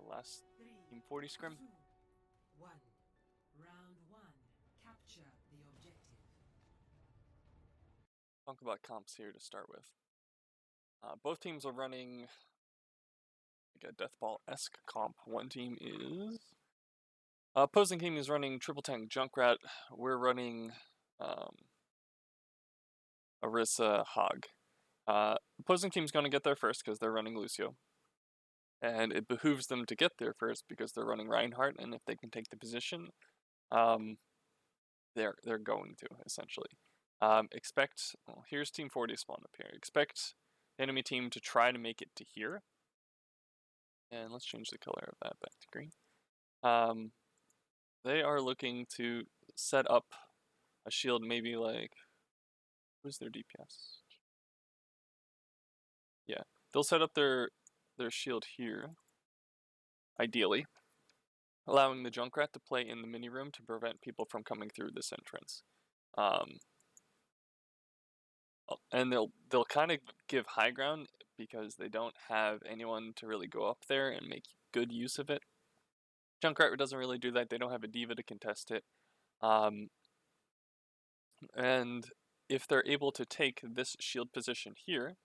last Team 40 scrim. Round 1. Capture the objective. Talk about comps here to start with. Both teams are running like a Deathball-esque comp. One team is... opposing team is running Triple Tank Junkrat. We're running Orisa Hog. Opposing team's going to get there first because they're running Lucio. And it behooves them to get there first because they're running Reinhardt, and if they can take the position, they're going to, essentially. Well, here's Team 40 spawn up here. Expect the enemy team to try to make it to here. And let's change the color of that back to green. They are looking to set up a shield, maybe like... Who's their DPS? Yeah, they'll set up their shield here, ideally, allowing the Junkrat to play in the mini room to prevent people from coming through this entrance. And they'll kind of give high ground because they don't have anyone to really go up there and make good use of it. Junkrat doesn't really do that. They don't have a diva to contest it. And if they're able to take this shield position here,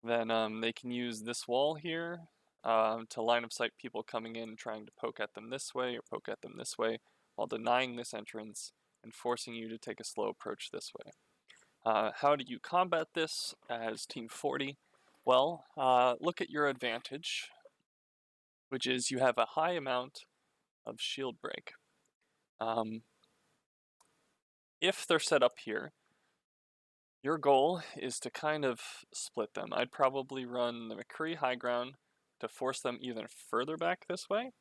then they can use this wall here to line of sight people coming in trying to poke at them this way or poke at them this way while denying this entrance and forcing you to take a slow approach this way. How do you combat this as Team 40? Well, look at your advantage, which is you have a high amount of shield break. If they're set up here, your goal is to kind of split them. I'd probably run the McCree high ground to force them even further back this way.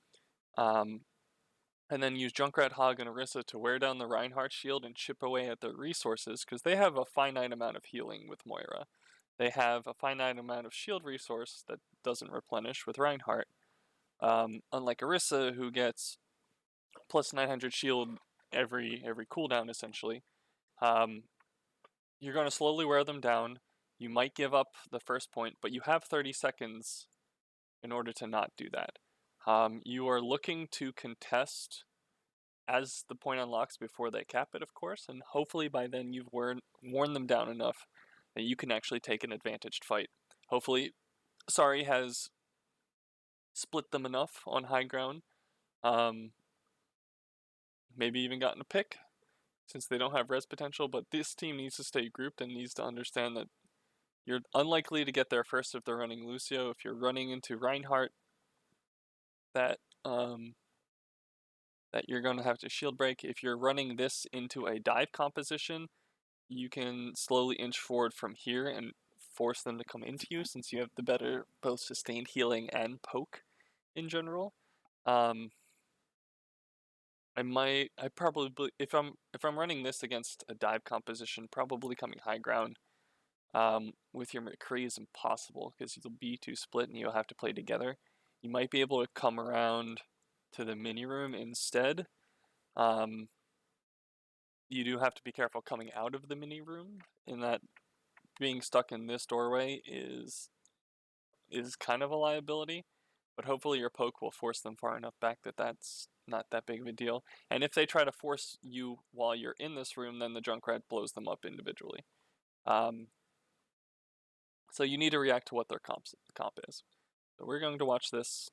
And then use Junkrat, Hog, and Orisa to wear down the Reinhardt shield and chip away at their resources, because they have a finite amount of healing with Moira. They have a finite amount of shield resource that doesn't replenish with Reinhardt. Unlike Orisa, who gets plus 900 shield every cooldown, essentially. You're going to slowly wear them down. You might give up the first point, but you have 30 seconds in order to not do that. You are looking to contest as the point unlocks before they cap it, of course, and hopefully by then you've worn them down enough that you can actually take an advantaged fight. Hopefully, Sari has split them enough on high ground, maybe even gotten a pick, since they don't have res potential, but this team needs to stay grouped and needs to understand that you're unlikely to get there first if they're running Lucio. If you're running into Reinhardt, that you're going to have to shield break. If you're running this into a dive composition, you can slowly inch forward from here and force them to come into you, since you have the better both sustained healing and poke in general. I probably, if I'm running this against a dive composition, probably coming high ground with your McCree is impossible because you'll be too split and you'll have to play together. You might be able to come around to the mini room instead. You do have to be careful coming out of the mini room, in that being stuck in this doorway is kind of a liability, but hopefully your poke will force them far enough back that that's not that big of a deal. And if they try to force you while you're in this room, then the Junkrat blows them up individually. So you need to react to what their comp is. So we're going to watch this.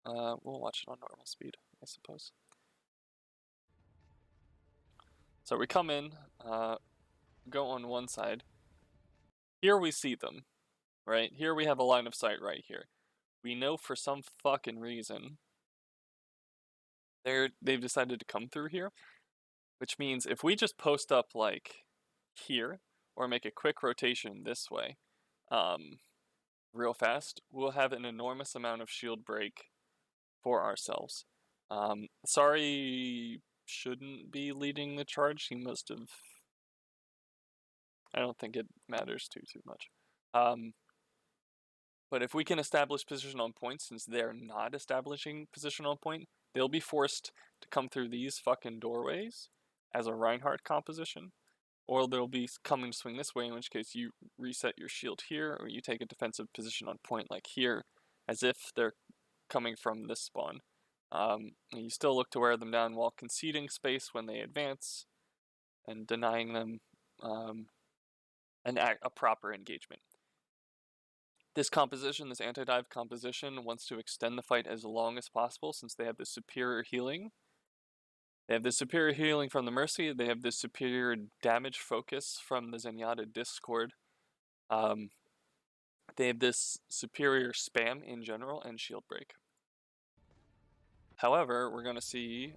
We'll watch it on normal speed, I suppose. So we come in, go on one side. Here we see them, right? Here we have a line of sight right here. We know for some fucking reason they've decided to come through here, which means if we just post up like here or make a quick rotation this way, real fast, we'll have an enormous amount of shield break for ourselves. Sari shouldn't be leading the charge. He must have... I don't think it matters too much. But if we can establish position on point, since they're not establishing position on point, they'll be forced to come through these fucking doorways as a Reinhardt composition. or they'll be coming to swing this way, in which case you reset your shield here, or you take a defensive position on point like here, as if they're coming from this spawn. And you still look to wear them down while conceding space when they advance, and denying them a proper engagement. This composition, this anti-dive composition, wants to extend the fight as long as possible since they have this superior healing. They have this superior healing from the Mercy, they have this superior damage focus from the Zenyatta Discord. They have this superior spam in general and shield break. However, we're going to see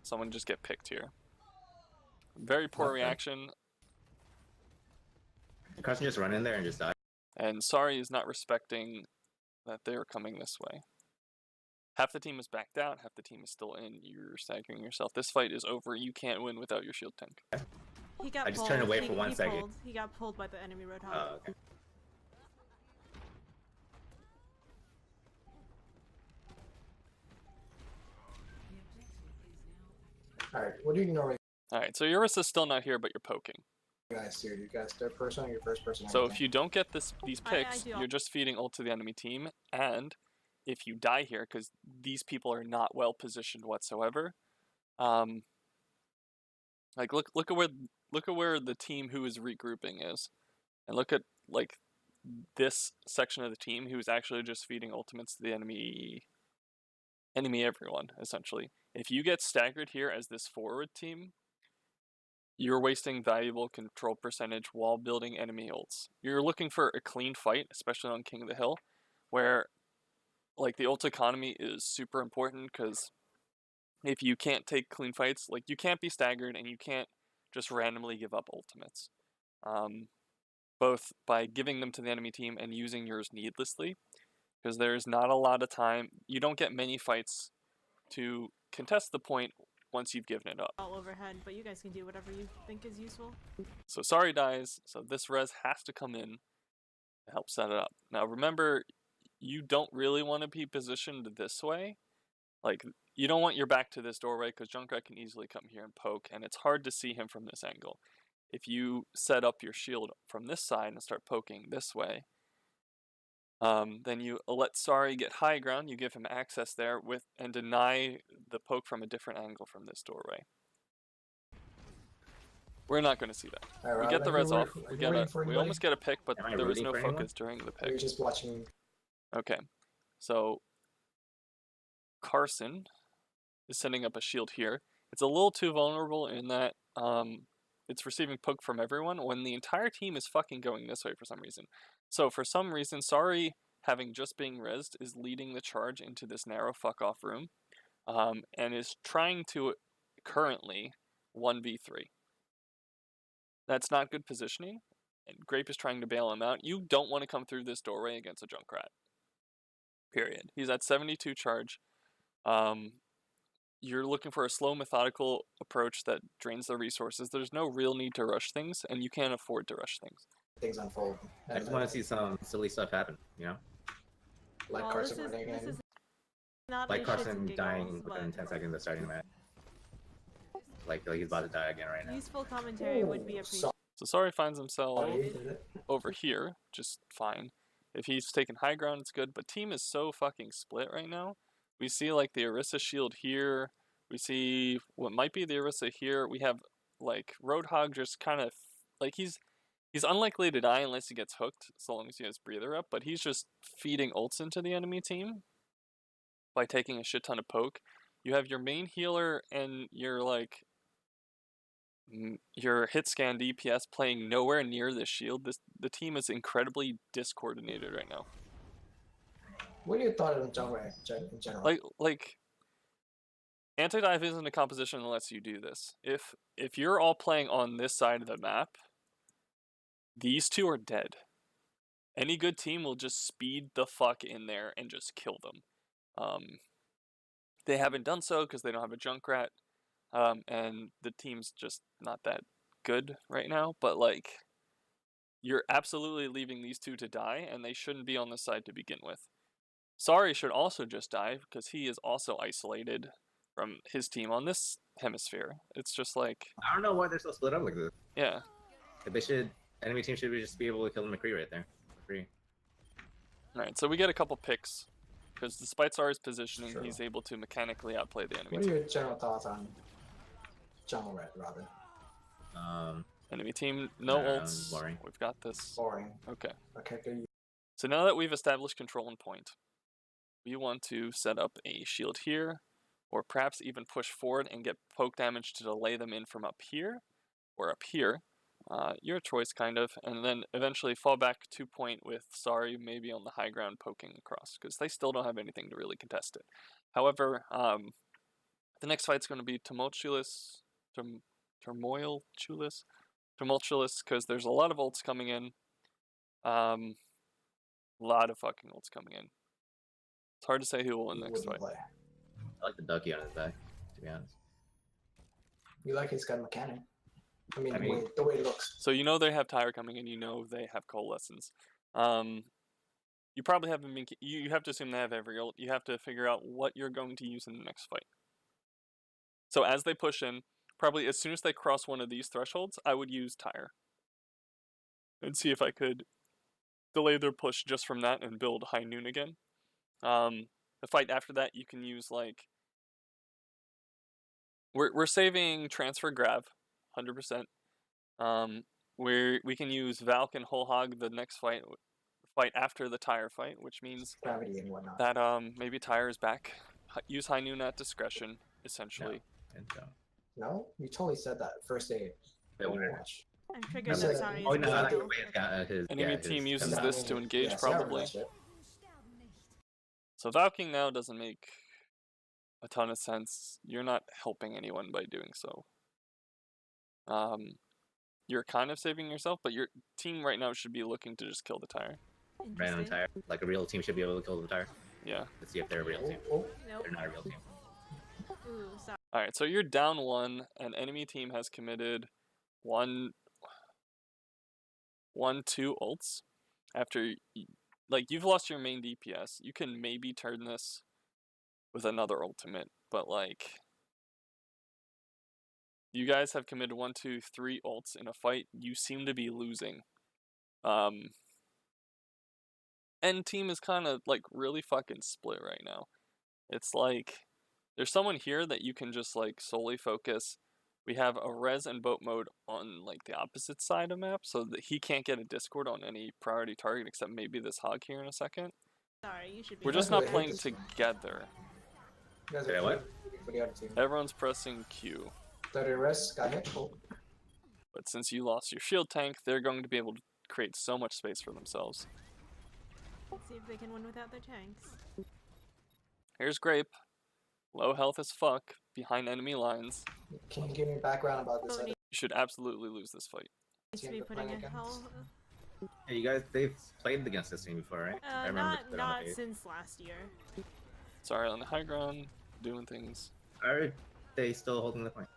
someone just get picked here. Very poor reaction. The Carson just run in there and just die. And Sorry is not respecting that they're coming this way. Half the team is backed out, half the team is still in. You're staggering yourself. This fight is over. You can't win without your shield tank. He got I just pulled. turned away for 1 second. He got pulled by the enemy Roadhog. Oh, okay. Alright, what do you normally Alright, so Yurissa's still not here, but you're poking. guys do? You guys third person or your first person? So if you don't get these picks, do you're just feeding ult to the enemy team, and if you die here, because these people are not well positioned whatsoever, like look at where the team who is regrouping is, and look at like this section of the team who is actually just feeding ultimates to the enemy everyone essentially. If you get staggered here as this forward team, you're wasting valuable control percentage while building enemy ults. You're looking for a clean fight, especially on King of the Hill, where like the ult economy is super important, because if you can't take clean fights, like you can't be staggered and you can't just randomly give up ultimates. Both by giving them to the enemy team and using yours needlessly, because there's not a lot of time. You don't get many fights to contest the point once you've given it up. All overhead, but you guys can do whatever you think is useful. So Sorry dies, so this res has to come in to help set it up. Now remember, you don't really want to be positioned this way. Like, you don't want your back to this doorway, because Junkrat can easily come here and poke, and it's hard to see him from this angle. If you set up your shield from this side and start poking this way, then you let Sorry get high ground, you give him access there and deny the poke from a different angle from this doorway. We're not going to see that. Alright, We get the res off. We we almost get a pick, but Am I there was rooting no for anyone? focus during the You're pick. just watching. Okay, so Carson is setting up a shield here. It's a little too vulnerable in that it's receiving poke from everyone when the entire team is fucking going this way for some reason. So for some reason, Sorry, having just being rezzed, is leading the charge into this narrow fuck off room, and is trying to currently 1v3. That's not good positioning, and Grape is trying to bail him out. You don't want to come through this doorway against a Junkrat. Period. He's at 72 charge. You're looking for a slow, methodical approach that drains the resources. There's no real need to rush things, and you can't afford to rush things. Things unfold. I just want to see some silly stuff happen, you know? Like Well, Carson this running is in. not Like a shits and Carson giggles, dying but within 10 seconds of starting the match. Like he's about to die again right now. useful commentary would be appreciated. So Sorry finds himself Sorry, did it? over here, just fine. If he's taking high ground, it's good, but team is so fucking split right now. We see like the Orisa shield here. We see what might be the Orisa here. We have like Roadhog just kind of like he's unlikely to die unless he gets hooked, so long as he has breather up, but he's just feeding ults into the enemy team by taking a shit ton of poke. You have your main healer and your like your hit scan DPS playing nowhere near this shield. The team is incredibly discoordinated right now. What are your thoughts on Junkrat in general? Like anti-dive isn't a composition that lets you do this. If you're all playing on this side of the map, these two are dead. Any good team will just speed the fuck in there and just kill them. They haven't done so because they don't have a Junkrat, and the team's just not that good right now. But like, you're absolutely leaving these two to die, and they shouldn't be on this side to begin with. Sorry should also just die because he is also isolated from his team on this hemisphere. It's just like, I don't know why they're so split up like this. yeah. They should. Enemy team should just be able to kill the McCree right there. McCree. Alright, so we get a couple picks. Because despite Sari's positioning, Sure. he's able to mechanically outplay the enemy What are team. your general thoughts on jungle red, Robin? Enemy team, no ults. Boring. We've got this. Boring. Okay. Okay, good. So now that we've established control and point, we want to set up a shield here, or perhaps even push forward and get poke damage to delay them in from up here, or up here. Your choice, kind of, and then eventually fall back to point with Sari maybe on the high ground poking across, because they still don't have anything to really contest it. However, the next fight's going to be tumultuous, because there's a lot of ults coming in. A lot of fucking ults coming in. It's hard to say who will win the next fight. Play. I like the ducky on his back, to be honest. You like his gun mechanic. I mean, I mean- the way it looks. So you know they have Tyre coming in, you know they have Coalescence. You probably haven't been, you have to assume they have every ult. You have to figure out what you're going to use in the next fight. So as they push in, probably as soon as they cross one of these thresholds, I would use Tyre. And see if I could delay their push just from that and build High Noon again. The fight after that, you can use like... We're saving Transfer Grav, 100%. We can use Valk and Whole Hog the next fight after the Tyre fight, which means Gravity and whatnot. that maybe Tyre is back. Use High Noon at discretion, essentially. And so. No? You totally said that first aid. Wait, what? Overwatch. I'm triggered Said- that Sari Oh is no, I illegal. think Wayne's got his. Enemy yeah, team his uses comeback. this to engage, Yeah, Sarah probably. rushed it. So Valking now doesn't make a ton of sense. You're not helping anyone by doing so. You're kind of saving yourself, but your team right now should be looking to just kill the Tyre. Random Interesting. tire. Like a real team should be able to kill the tire. Yeah. Let's see if they're a real team. Oh, Nope. They're not a real team. Ooh, sorry. Alright, so you're down one, and enemy team has committed two ults. After, like, you've lost your main DPS. You can maybe turn this with another ultimate, but, like, you guys have committed 1, 2, 3 ults in a fight. You seem to be losing. And team is kind of, like, really fucking split right now. It's like, there's someone here that you can just, like, solely focus. We have a res and boat mode on, like, the opposite side of map, so that he can't get a discord on any priority target except maybe this hog here in a second. Sorry, you should be. We're just That's not what I playing hate this together. you guys Yeah, are what? for the other team. Everyone's pressing Q. 30 rest, got hit. Oh. But since you lost your shield tank, they're going to be able to create so much space for themselves. Let's see if they can win without their tanks. Here's Grape. Low health as fuck, behind enemy lines. Can you give me background about this? Oh, You should absolutely lose this fight. Needs to Team be to putting play a against. hell. Hey, you guys, they've played against this team before, right? I remember. Not since last year. Sorry, on the high ground, doing things. Are they still holding the point?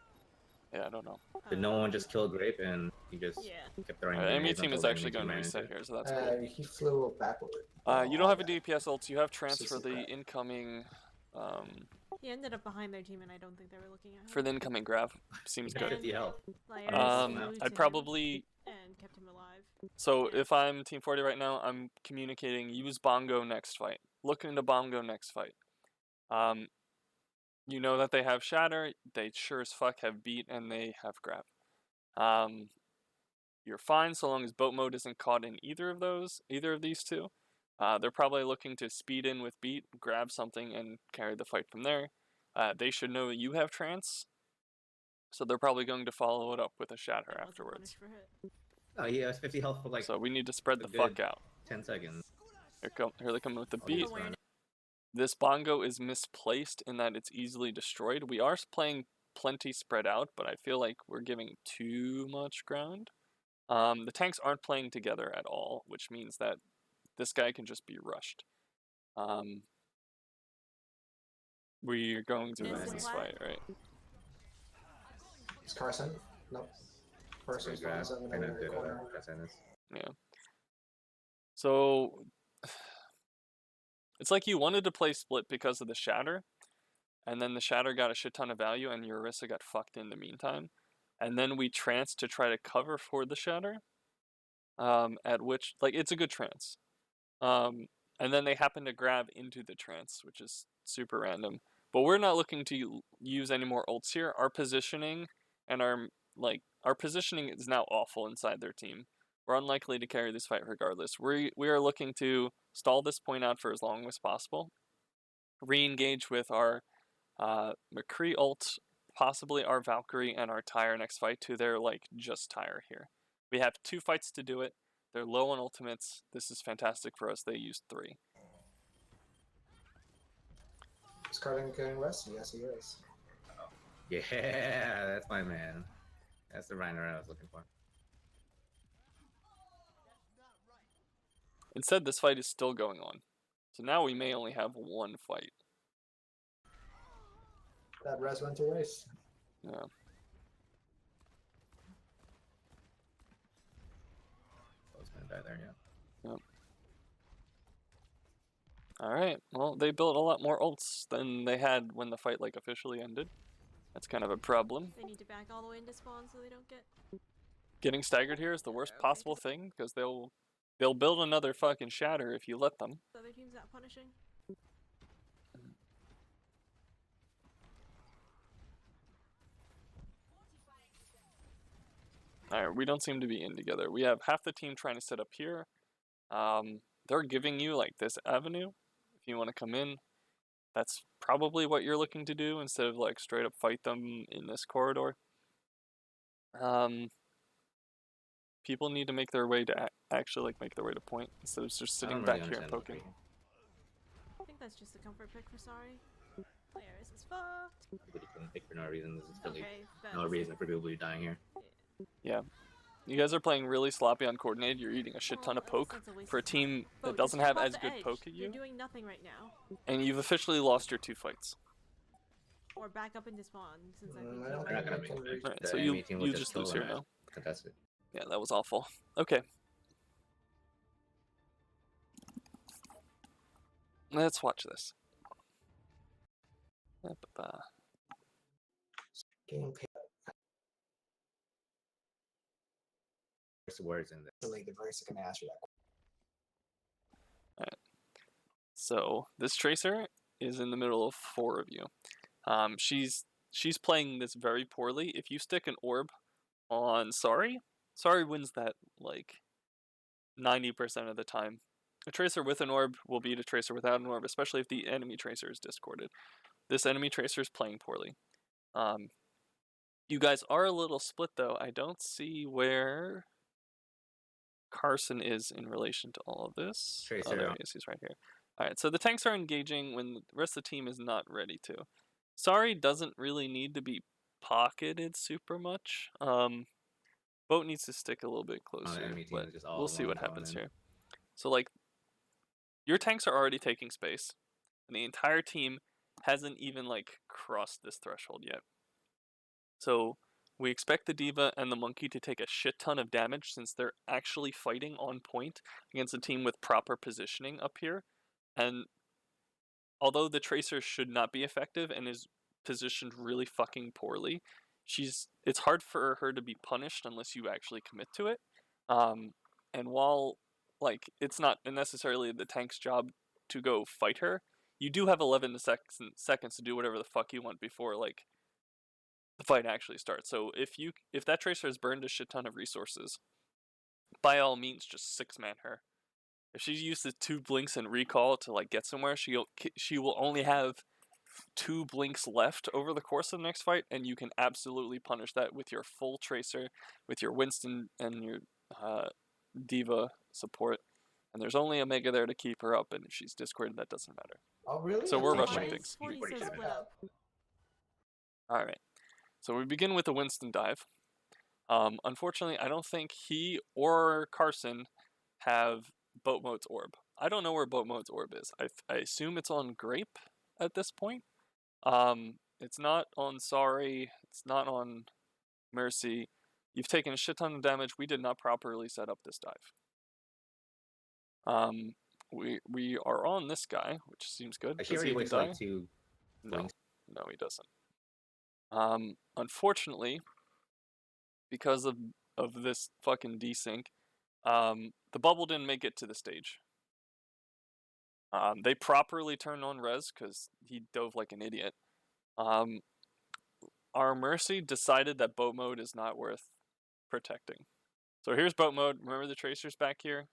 Yeah, I don't know. Did no one just kill Grape and he just Yeah. kept throwing? Enemy grenades team is until the actually enemy going to team reset ran here, so that's cool. He flew backward. You don't have a DPS ult, you have trance for the 65. incoming, He ended up behind their team, and I don't think they were looking at him. for the incoming grav. Seems into it. good. 50 health. Lairs Um, flew to I'd him probably, and kept him alive. so if I'm Team 40 right now, I'm communicating, use Bongo next fight. Look into Bongo next fight. You know that they have Shatter, they sure as fuck have Beat, and they have Grab. You're fine so long as boat mode isn't caught in either of these two. They're probably looking to speed in with Beat, grab something, and carry the fight from there. They should know you have Trance, so they're probably going to follow it up with a Shatter That wasn't afterwards. punished for hit. Oh, he has 50 health for like So we need to spread the a fuck good out. 10 seconds. Here they come with the Oh, Beat. he's running. This Bongo is misplaced in that it's easily destroyed. We are playing plenty spread out, but I feel like we're giving too much ground. The tanks aren't playing together at all, which means that this guy can just be rushed. We're going to Is lose it this flat? fight, right? Is Carson? Nope. Carson's Grab. 27 I know over the good corner. Cassianus. Yeah. So it's like you wanted to play split because of the Shatter, and then the Shatter got a shit ton of value, and your Orisa got fucked in the meantime. and then we trance to try to cover for the shatter. At which, like, it's a good trance. And then they happen to grab into the trance, which is super random. But we're not looking to use any more ults here. Our positioning and our positioning is now awful inside their team. We're unlikely to carry this fight regardless. We are looking to stall this point out for as long as possible. Re-engage with our McCree ult, possibly our Valkyrie and our Tyre next fight to their just Tyre here. We have 2 fights to do it. They're low on ultimates. This is fantastic for us. They used 3. Is Carlin going west? Yes, he is. Oh. Yeah, that's my man. That's the Reiner I was looking for. Instead, this fight is still going on. So now we may only have 1 fight. That res went to waste. Yeah. I was gonna die there, yeah. Yep. Alright, well, they built a lot more ults than they had when the fight officially ended. That's kind of a problem. They need to back all the way into spawn so they don't get... Getting staggered here is the worst possible thing, because they'll build another fucking shatter if you let them. The other team's not punishing. Alright, we don't seem to be in together. We have half the team trying to set up here. They're giving you this avenue if you want to come in. That's probably what you're looking to do instead of straight up fight them in this corridor. People need to make their way to actually make their way to point instead of just sitting back here and poking. I think that's just a comfort pick for Sorry. Players is fucked. Nobody couldn't pick for no reason. There's really Okay, no reason for people to be dying here. Yeah. You guys are playing really sloppy on coordinated. You're eating a shit ton of poke for a team that doesn't have as good poke at you. You're doing nothing right now. And you've officially lost your 2 fights. Or back up into spawn, since I think I don't They're not think gonna I make can reach. Alright, The so enemy team you would just kill lose them here and now. contest it. Yeah, that was awful. Okay. Let's watch this. Getting paid. There's words in there. The Brace can ask you that. Alright. So this Tracer is in the middle of 4 of you. She's playing this very poorly. If you stick an orb on Sorry wins that 90% of the time. A Tracer with an orb will beat a Tracer without an orb, especially if the enemy Tracer is discorded. This enemy Tracer is playing poorly. You guys are a little split though. I don't see where Carson is in relation to all of this. Tracer. Oh, there he is. He's right here. Alright, so the tanks are engaging when the rest of the team is not ready to. Sorry doesn't really need to be pocketed super much. Boat needs to stick a little bit closer, but we'll see what happens here. So your tanks are already taking space, and the entire team hasn't even crossed this threshold yet. So we expect the Diva and the Monkey to take a shit ton of damage since they're actually fighting on point against a team with proper positioning up here. And although the Tracer should not be effective and is positioned really fucking poorly, it's hard for her to be punished unless you actually commit to it. And while it's not necessarily the tank's job to go fight her, you do have 11 seconds to do whatever the fuck you want before the fight actually starts. So if that Tracer has burned a shit ton of resources, by all means just 6-man her. If she uses 2 blinks and recall to get somewhere, she will only have 2 blinks left over the course of the next fight, and you can absolutely punish that with your full Tracer, with your Winston and your Diva support. And there's only a Mega there to keep her up, and if she's discorded, that doesn't matter. Oh, really? So we're That's rushing nice. things. 40 says split up. Alright. So we begin with a Winston dive. Unfortunately, I don't think he or Carson have Boat Mode's orb. I don't know where Boat Mode's orb is. I assume it's on Grape at this point. It's not on Sorry. It's not on Mercy. You've taken a shit ton of damage. We did not properly set up this dive. We are on this guy, which seems good. He Does already even wastes die? 2 No, blinks. no, he doesn't. Unfortunately, because of this fucking desync, the bubble didn't make it to the stage. They properly turned on Rez because he dove like an idiot. Our Mercy decided that boat mode is not worth protecting. So here's boat mode. Remember the Tracer's back here?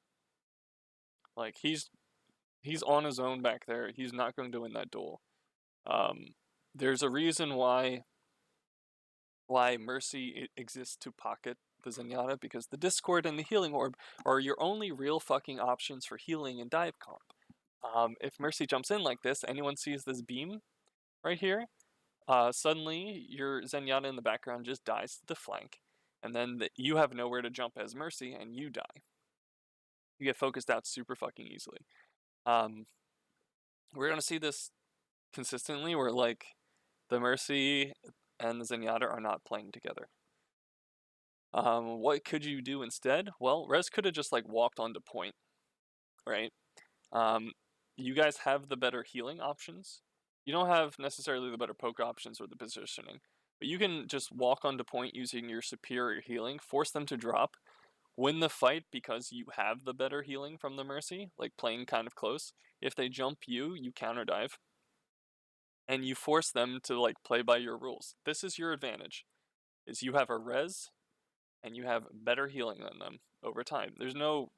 Like, he's on his own back there. He's not going to win that duel. There's a reason why Mercy exists to pocket the Zenyatta, because the Discord and the Healing Orb are your only real fucking options for healing and dive comp. If Mercy jumps in like this, anyone sees this beam right here, suddenly your Zenyatta in the background just dies to the flank, and then you have nowhere to jump as Mercy, and you die. You get focused out super fucking easily. We're gonna see this consistently, where like the Mercy and the Zenyatta are not playing together. What could you do instead? Well, Rez could have just like walked onto point, right? You guys have the better healing options. You don't have necessarily the better poke options or the positioning, but you can just walk onto point using your superior healing, force them to drop, win the fight because you have the better healing from the Mercy, like playing kind of close. If they jump you counter dive, and you force them to like play by your rules. This is your advantage, is you have a Rez, and you have better healing than them over time. There's no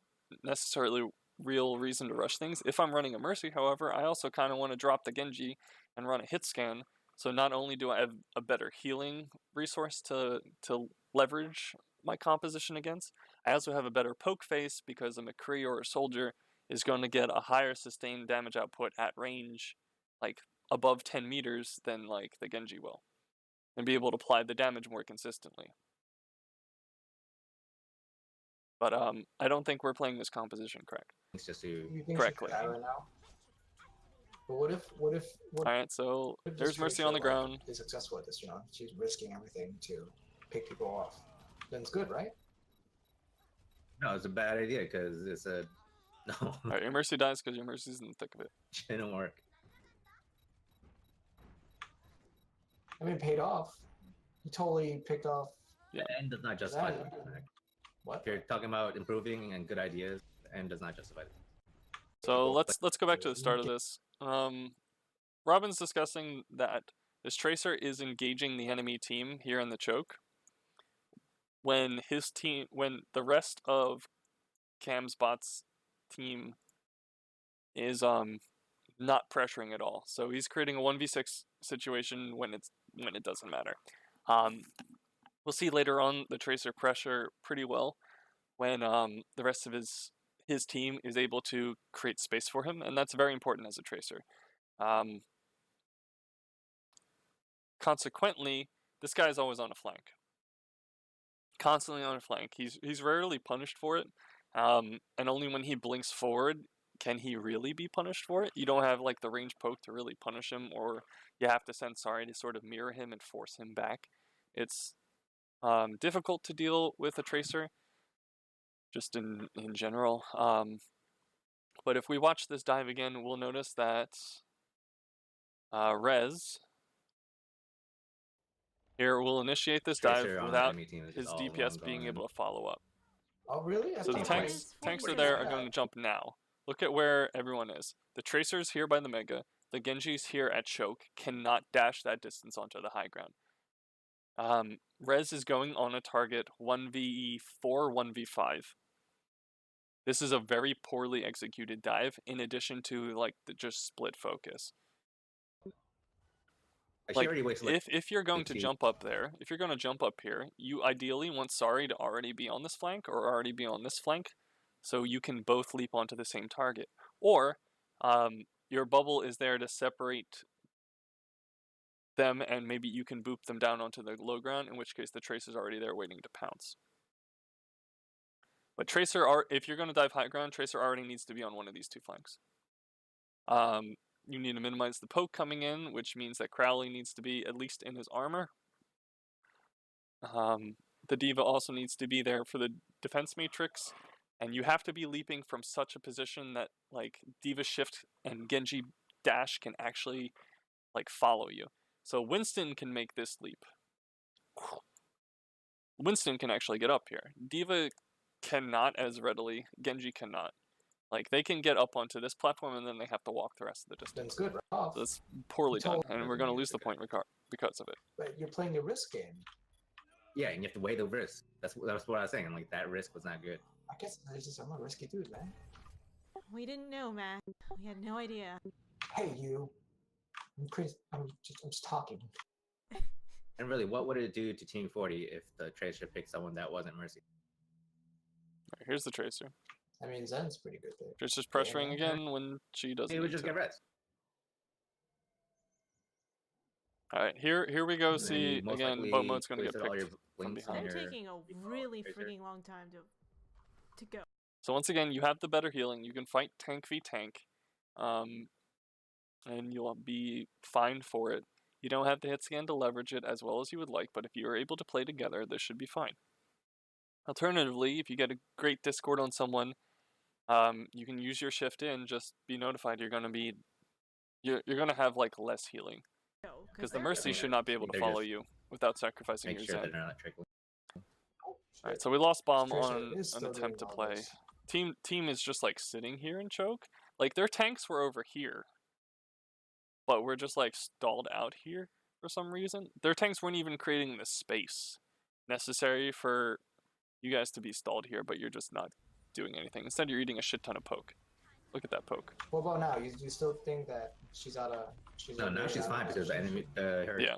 necessarily real reason to rush things. If I'm running a Mercy, however, I also kind of want to drop the Genji and run a hit scan, so not only do I have a better healing resource to leverage my composition against, I also have a better poke face, because a McCree or a soldier is going to get a higher sustained damage output at range, like above 10 meters, than like the Genji will, and be able to apply the damage more consistently. But I don't think we're playing this composition correct. It's just to You think correctly. she could die right now? But what if Alright, so if this there's Mercy Tracer, on the like, ground. is successful at this, you know, she's risking everything to pick people off. Then it's good, right? no, it's a bad idea because it's a no. Alright, your Mercy dies because your Mercy's in the thick of it. It didn't work. I mean, it paid off. He totally picked off. The end does not justify That- it. What? If you're talking about improving and good ideas, the end does not justify it. So let's go back to the start of this. Robin's discussing that this Tracer is engaging the enemy team here in the choke, when the rest of Camsbot's team is not pressuring at all. So he's creating a 1v6 situation when it doesn't matter. We'll see later on the Tracer pressure pretty well when the rest of his team is able to create space for him, and that's very important as a Tracer. Consequently, this guy is always on a flank. Constantly on a flank. He's rarely punished for it, and only when he blinks forward can he really be punished for it. You don't have like the range poke to really punish him, or you have to send Sari to sort of mirror him and force him back. It's difficult to deal with a Tracer, just in general. But if we watch this dive again, we'll notice that Rez here will initiate this dive Tracer on the without enemy team is his all DPS alone being going able to follow up. Oh, really? So the Team tanks fights. are there are going to jump now. Look at where everyone is. The Tracer's here by the Mega. The Genji's here at choke. Cannot dash that distance onto the high ground. Rez is going on a target 1v4, 1v5. This is a very poorly executed dive, in addition to like the just split focus. She Like, already wasted if you're going to 18. jump up there, if you're going to jump up here, you ideally want Sari to already be on this flank or already be on this flank, so you can both leap onto the same target. Or your bubble is there to separate them, and maybe you can boop them down onto the low ground, in which case the Tracer's already there waiting to pounce. But if you're going to dive high ground, Tracer already needs to be on one of these two flanks. You need to minimize the poke coming in, which means that Crowley needs to be at least in his armor. The D.Va also needs to be there for the defense matrix, and you have to be leaping from such a position that like D.Va shift and Genji dash can actually like follow you. So Winston can make this leap. Winston can actually get up here. Diva cannot as readily. Genji cannot. Like, they can get up onto this platform and then they have to walk the rest of the Then distance. it's good, right off. So that's poorly done, Told and we're going to lose the point because of it. But you're playing the risk game. Yeah, and you have to weigh the risk. That's what I was saying. Like that risk was not good. I guess I'm a risky dude, man. We didn't know, Matt. We had no idea. Hey, you. I'm crazy. I'm just talking. And really, what would it do to Team 40 if the Tracer picked someone that wasn't Mercy? Right, here's the Tracer. I mean, Zen's pretty good there. Tracer's pressuring again when she doesn't. He would just get rest. Alright, here we go. See, again, boat mode's going to get picked from behind. They're taking a really freaking long time to go. So once again, you have the better healing. You can fight tank v tank, and you'll be fine for it. You don't have to hit scan to leverage it as well as you would like, but if you are able to play together, this should be fine. Alternatively, if you get a great Discord on someone, you can use your shift in. Just be notified you're gonna have like less healing, because the Mercy should not be able to follow you without sacrificing your Zen. Alright, so we lost bomb on an attempt to play. Team is just like sitting here and choke. Like their tanks were over here, but we're just like stalled out here for some reason. Their tanks weren't even creating the space necessary for you guys to be stalled here, but you're just not doing anything. Instead, you're eating a shit ton of poke. Look at that poke. What about now? You still think that she's out of? No, now she's fine because the enemy. Her Yeah.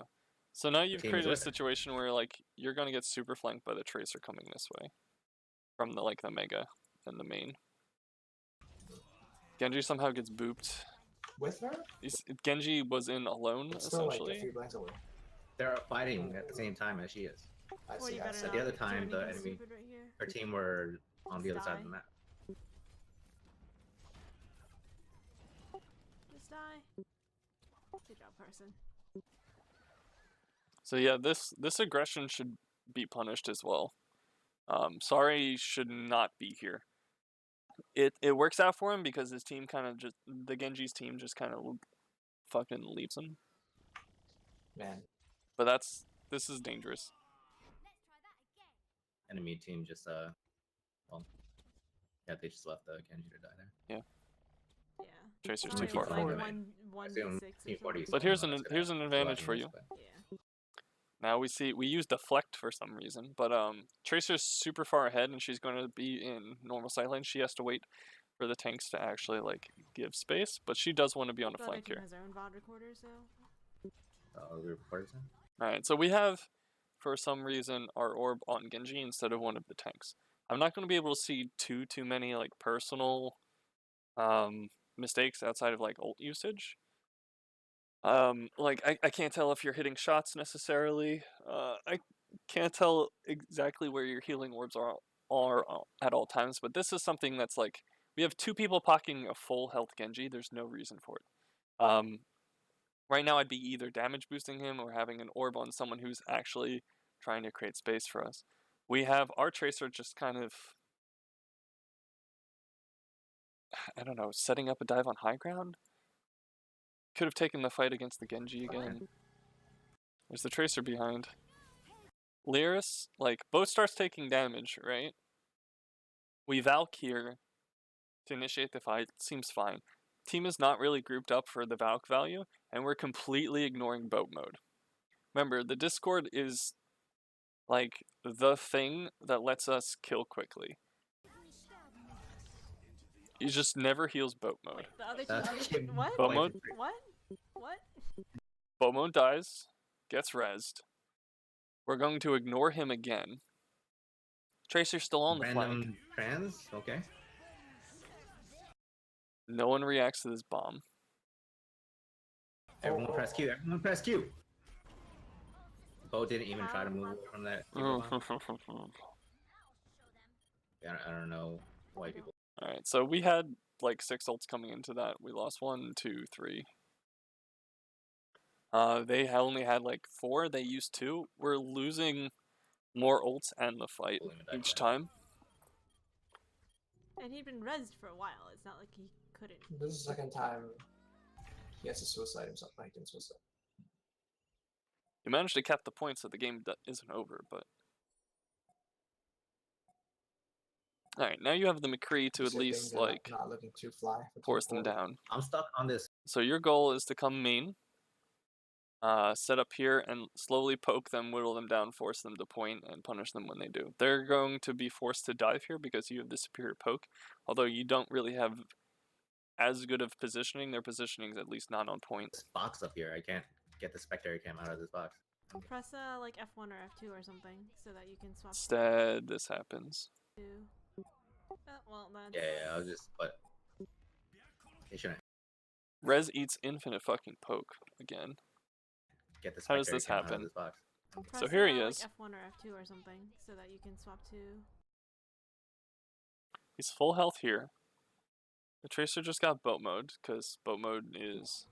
So now you've created a situation where like you're gonna get super flanked by the Tracer coming this way, from the like the Mega and the main. Genji somehow gets booped. With her? Genji was in alone, It's still essentially. like a few blanks away. They're fighting at the same time as she is. I see. I see. The other time, the enemy, her team were on the other side of the map. Just die. Good job, person. So yeah, this aggression should be punished as well. Sorry should not be here. It works out for him because his team kind of the Genji's team just kind of fucking leaves him. Man. But this is dangerous. Enemy team just well, yeah, they just left Genji to die there. Yeah. Yeah. Tracer's Only too far. like Like one assume d6 Team or 40 something. But here's an advantage for you. Yeah. Now we use deflect for some reason, but Tracer's super far ahead and she's going to be in normal sight lane. She has to wait for the tanks to actually like give space, but she does want to be on a flank here. Has her own VOD recorders though. Alright, so we have for some reason our orb on Genji instead of one of the tanks. I'm not going to be able to see too many like personal mistakes outside of like ult usage. Like I can't tell if you're hitting shots necessarily. I can't tell exactly where your healing orbs are at all times, but this is something that's like we have two people pocking a full health Genji. There's no reason for it. Right now I'd be either damage boosting him or having an orb on someone who's actually trying to create space for us. We have our Tracer just kind of, I don't know, setting up a dive on high ground? Could have taken the fight against the Genji again. There's the Tracer behind. Lyris, like, both starts taking damage, right? We Valk here to initiate the fight, seems fine. Team is not really grouped up for the Valk value, and we're completely ignoring boat mode. Remember, the Discord is like the thing that lets us kill quickly. He just never heals boat mode. Wait, the other two. What? Boat mode? What? Boat mode dies, gets rezzed. We're going to ignore him again. Tracer's still on the flank. Trans? Okay. No one reacts to this bomb. Everyone press Q. Everyone press Q. Bo didn't even try to move from that. I don't know why people. Alright, so we had like 6 ults coming into that. We lost 1, 2, 3. They only had like 4. They used 2. We're losing more ults and the fight each time. And he'd been rezzed for a while. It's not like he couldn't. This is the second time he has to suicide himself. Like, he didn't suicide. You managed to cap the points so the game isn't over, but Alright, now you have the McCree to at Considering least, they're like, not looking to fly for force them 240. down. I'm stuck on this. So your goal is to come main, set up here, and slowly poke them, whittle them down, force them to point, and punish them when they do. They're going to be forced to dive here because you have the superior poke, although you don't really have as good of positioning. Their positioning is at least not on point. This box up here. I can't get the Spectre Cam out of this box. Press like F1 or F2 or something so that you can swap Instead, this happens. to. Well, that's. Yeah, I was just, but they shouldn't Rez eats infinite fucking poke again. get the How does Spectre this Cam out of happen? this box. Press, here he like is. F1 or F2 or something so that you can swap to. He's full health here. The Tracer just got boat mode because boat mode is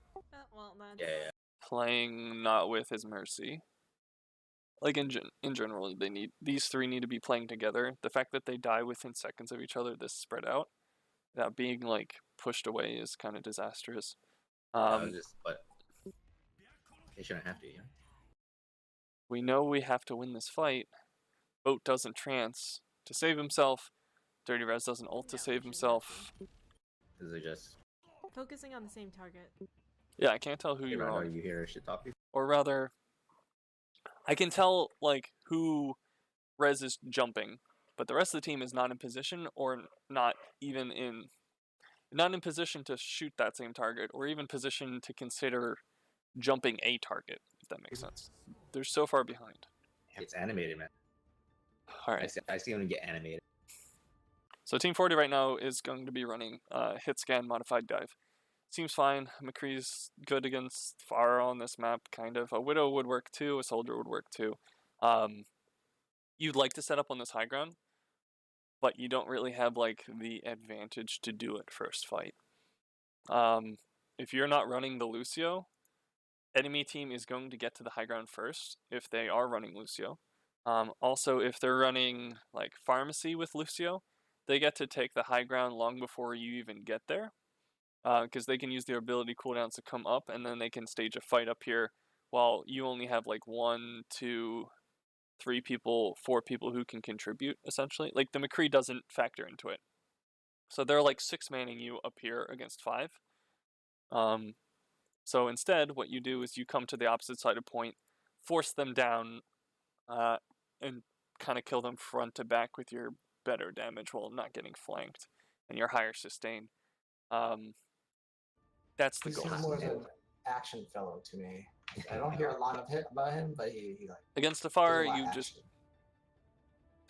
Well, that's. Yeah. playing not with his mercy. Like in general, these three need to be playing together. The fact that they die within seconds of each other, this spread out, without being like pushed away, is kind of disastrous. I was just, but they shouldn't have to, you know? We know we have to win this fight. Boat doesn't trance to save himself. Dirty Rez doesn't ult to Yeah, save we shouldn't himself. This is just. Focusing on the same target. Yeah, I can't tell who Hey, you're Rhino, on. you hear shit talking? Or rather, I can tell like who Rez is jumping, but the rest of the team is not in position or not in position to shoot that same target or even position to consider jumping a target, if that makes sense. They're so far behind. It's animated, man. Alright. I see them get animated. So Team 40 right now is going to be running hit scan modified dive. Seems fine. McCree's good against Pharah on this map, kind of. A Widow would work too, a Soldier would work too. You'd like to set up on this high ground, but you don't really have like the advantage to do it first fight. If you're not running the Lucio, enemy team is going to get to the high ground first if they are running Lucio. Also, if they're running like Pharmacy with Lucio, they get to take the high ground long before you even get there, because they can use their ability cooldowns to come up, and then they can stage a fight up here while you only have like 1, 2, 3 people, 4 people who can contribute, essentially. Like, the McCree doesn't factor into it. So they're like 6-manning you up here against 5. So instead, what you do is you come to the opposite side of point, force them down, and kind of kill them front to back with your better damage while not getting flanked, and your higher sustain. That's the He goal. seems more as an action fellow to me. I don't hear a lot of about him, but he like Against the does a Pharah, lot you of just action.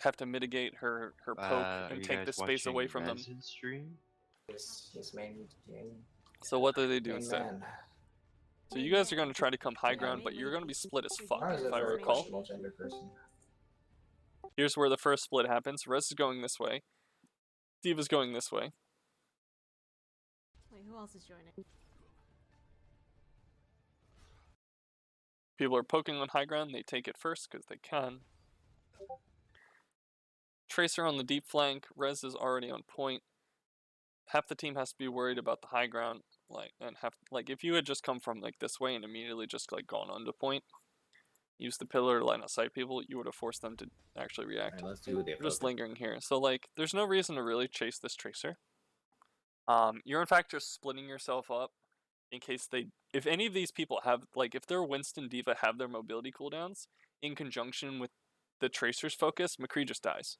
have to mitigate her poke Are and you take guys the space away from them. watching Rez's stream? His main So what do they do main instead? man. So you guys are going to try to come high Yeah, ground, but you're going to be split as fuck, Or is it if I for a recall. questionable gender person? Here's where the first split happens. Rez is going this way. Diva's going this way. Wait, who else is joining? People are poking on high ground. They take it first because they can. Tracer on the deep flank. Rez is already on point. Half the team has to be worried about the high ground. If you had just come from like this way and immediately just like gone onto point, use the pillar to line of sight people, you would have forced them to actually react. Alright, let's do the We're just lingering here. So like, there's no reason to really chase this Tracer. You're in fact just splitting yourself up in case if any of these people have, like, if their Winston Diva have their mobility cooldowns in conjunction with the Tracer's focus, McCree just dies.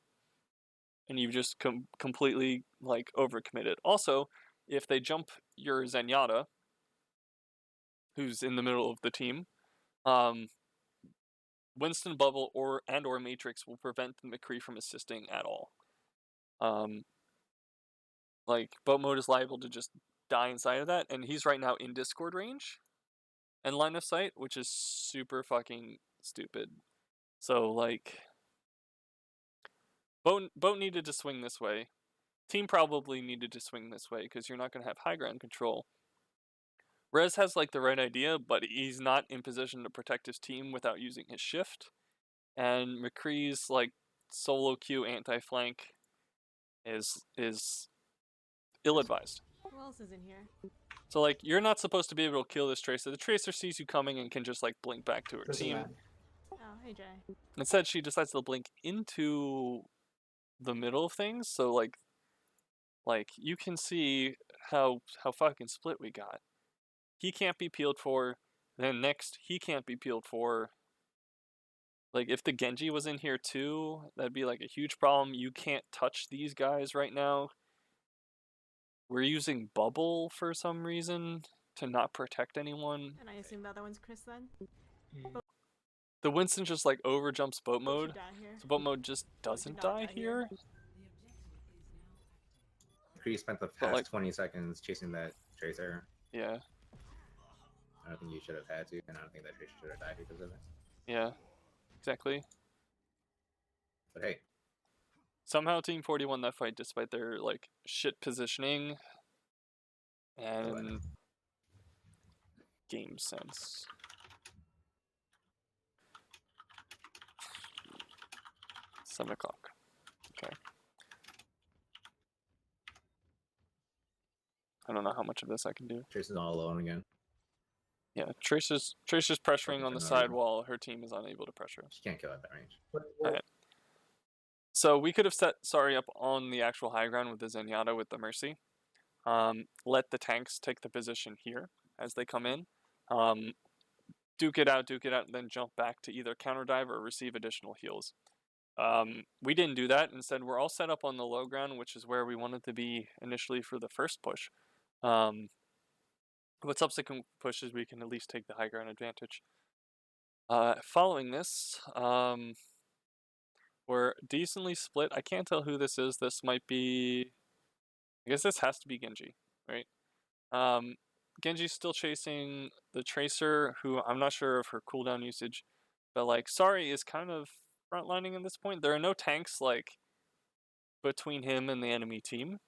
And you've just completely, like, overcommitted. Also, if they jump your Zenyatta, who's in the middle of the team, Winston Bubble or Matrix will prevent the McCree from assisting at all. Like, boat mode is liable to just die inside of that, and he's right now in Discord range and line of sight, which is super fucking stupid. So, like, boat needed to swing this way. Team probably needed to swing this way, because you're not going to have high ground control. Rez has, like, the right idea, but he's not in position to protect his team without using his shift. And McCree's, like, solo Q anti-flank is ill-advised. Who else is in here? So, like, you're not supposed to be able to kill this Tracer. The Tracer sees you coming and can just, like, blink back to her Prison team. man. Oh, hey Jay. Instead, she decides to blink into the middle of things. So like you can see how fucking split we got. He can't be peeled for. Then next, he can't be peeled for. Like, if the Genji was in here too, that'd be like a huge problem. You can't touch these guys right now. We're using Bubble for some reason to not protect anyone. And I assume the other one's Chris then? The Winston just like overjumps boat Should mode. die here. So boat mode just doesn't not die die here. Kree spent the But, past like- 20 seconds chasing that Tracer. Yeah, I don't think you should have had to, and I don't think that Tracer should have died because of it. yeah, exactly. But hey, Somehow Team 40 won that fight despite their like shit positioning and game sense. $7 o'clock. Okay. I don't know how much of this I can do. Tracer's all alone again. Yeah, Tracer's pressuring on the side wall. Her team is unable to pressure. She can't kill at that range. Alright. So we could have set Sari up on the actual high ground with the Zenyatta with the Mercy. Let the tanks take the position here as they come in. Duke it out, and then jump back to either counter dive or receive additional heals. We didn't do that. Instead, we're all set up on the low ground, which is where we wanted to be initially for the first push. With subsequent pushes, we can at least take the high ground advantage. Following this, we're decently split. I can't tell who this is. This might be... I guess this has to be Genji, right? Genji's still chasing the Tracer, who I'm not sure of her cooldown usage. But, like, Sari is kind of frontlining at this point. There are no tanks, like, between him and the enemy team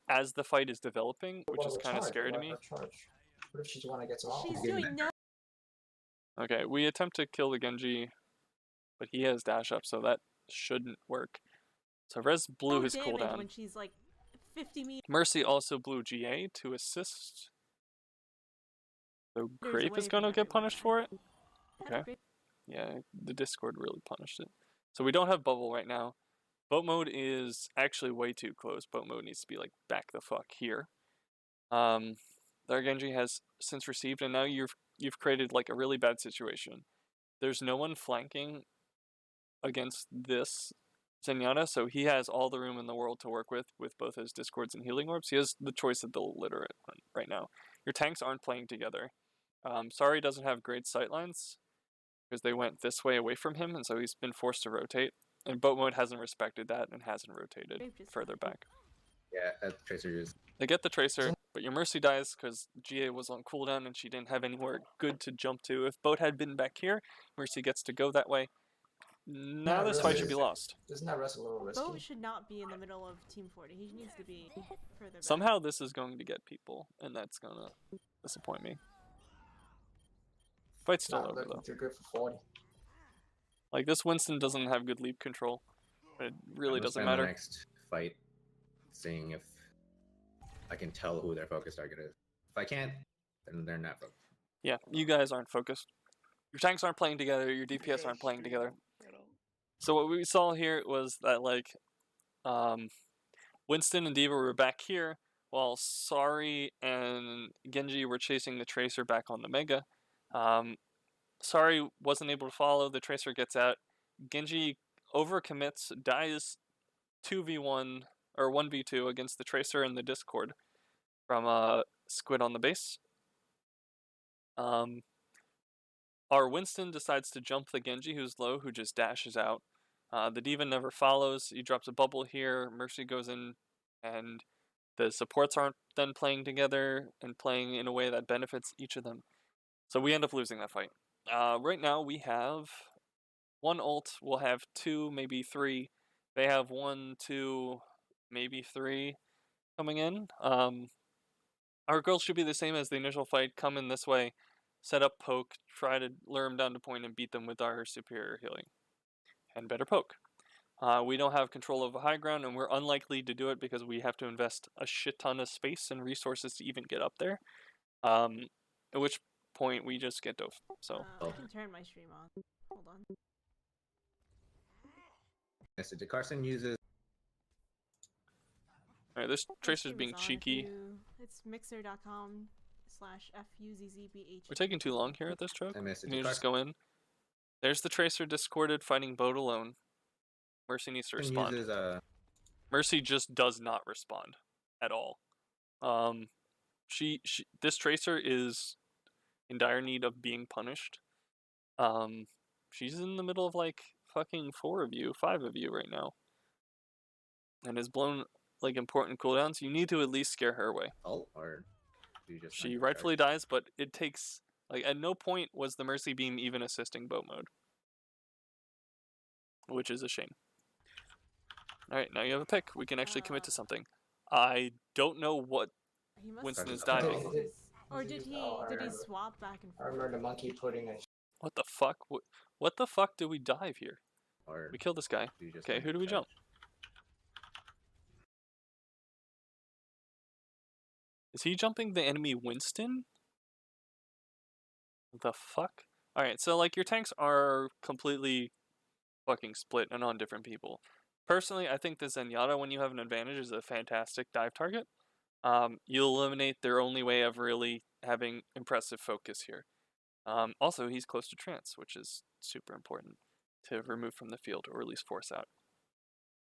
as the fight is developing, which is kind of scary to me. What if she's the one that gets off? She's doing no. Okay, we attempt to kill the Genji, but he has dash up, so that shouldn't work. So Rez blew his damage cooldown. when she's like 50 meters. Mercy also blew GA to assist. So There's a Grape is wave going to of get everyone punished for it? That's Okay. great. Yeah, the Discord really punished it. So we don't have Bubble right now. Boat mode is actually way too close. Boat mode needs to be like back the fuck here. Their Genji has since received, and now you've created like a really bad situation. There's no one flanking against this Zenyatta, so he has all the room in the world to work with both his Discords and healing orbs. He has the choice of the literate right now. Your tanks aren't playing together. Sari doesn't have great sightlines because they went this way away from him, and so he's been forced to rotate. And boat mode hasn't respected that and hasn't rotated Grape just further back. Yeah, that Tracer just... They get the Tracer, but your Mercy dies because GA was on cooldown and she didn't have anywhere good to jump to. If boat had been back here, Mercy gets to go that way. Now this fight should be lost. Isn't that rest a little risky? Boat should not be in the middle of Team 40. He needs to be further back. Somehow this is going to get people, and that's gonna disappoint me. Fight's still Not over looking though. too good for 40. Like this Winston doesn't have good leap control, but it really I'm gonna doesn't spend matter. The next fight, seeing if I can tell who their focus target is. If I can't, then they're not focused. Yeah, you guys aren't focused. Your tanks aren't playing together, your DPS aren't playing together. So what we saw here was that like Winston and D.Va were back here while Sari and Genji were chasing the Tracer back on the Mega. Sari wasn't able to follow, the Tracer gets out. Genji overcommits, dies 2v1 or 1v2 against the Tracer and the Discord from Squid on the base. Our Winston decides to jump the Genji who's low, who just dashes out. The D.Va never follows. He drops a bubble here. Mercy goes in, and the supports aren't then playing together and playing in a way that benefits each of them. So we end up losing that fight. Right now we have one ult. We'll have 2, maybe 3. They have 1, 2, maybe 3 coming in. Our goal should be the same as the initial fight. Come in this way, set up poke, try to lure them down to point and beat them with our superior healing and better poke. We don't have control of a high ground, and we're unlikely to do it because we have to invest a shit ton of space and resources to even get up there. At which point we just get dove. So I can turn my stream on. Hold on. Yes, Carson uses. Alright, this Tracer's being cheeky. It's mixer.com/FUZZBH. We're taking too long here at this choke. I missed it. Can you just go in? There's the Tracer discorded fighting boat alone. Mercy needs to respond. Uses, Mercy just does not respond at all. This Tracer is in dire need of being punished. She's in the middle of like fucking 5 of you right now, and has blown like important cooldowns. You need to at least scare her away. ult, or do you just She rightfully dies, but it takes like at no point was the Mercy Beam even assisting boat mode, which is a shame. All right, now you have a pick. We can actually commit to something. I don't know what He must Winston is Did- diving. did- Or did he? Oh, I Did he remember. swap back and I forth? remember the monkey putting a. What the fuck? What the fuck do we dive here? or We kill this guy. do you just Okay, who do we jump? Is he jumping the enemy Winston? The fuck? Alright, so like your tanks are completely fucking split and on different people. Personally, I think the Zenyatta, when you have an advantage, is a fantastic dive target. You'll eliminate their only way of really having impressive focus here. Also, he's close to trance, which is super important to remove from the field, or at least force out.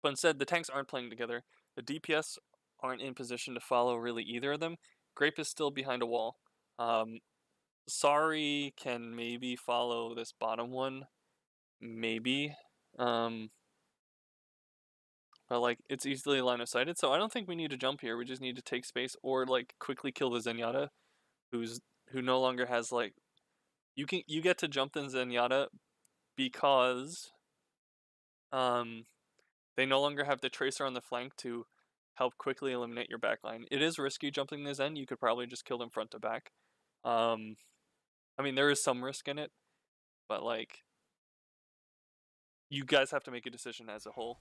But instead, the tanks aren't playing together. The DPS aren't in position to follow really either of them. Grape is still behind a wall. Sorry can maybe follow this bottom one. Maybe. But like, it's easily line of sighted, so I don't think we need to jump here. We just need to take space or like quickly kill the Zenyatta, who no longer has like. You get to jump the Zenyatta because they no longer have the Tracer on the flank to help quickly eliminate your backline. It is risky jumping the Zen. You could probably just kill them front to back. I mean, there is some risk in it, but like, you guys have to make a decision as a whole.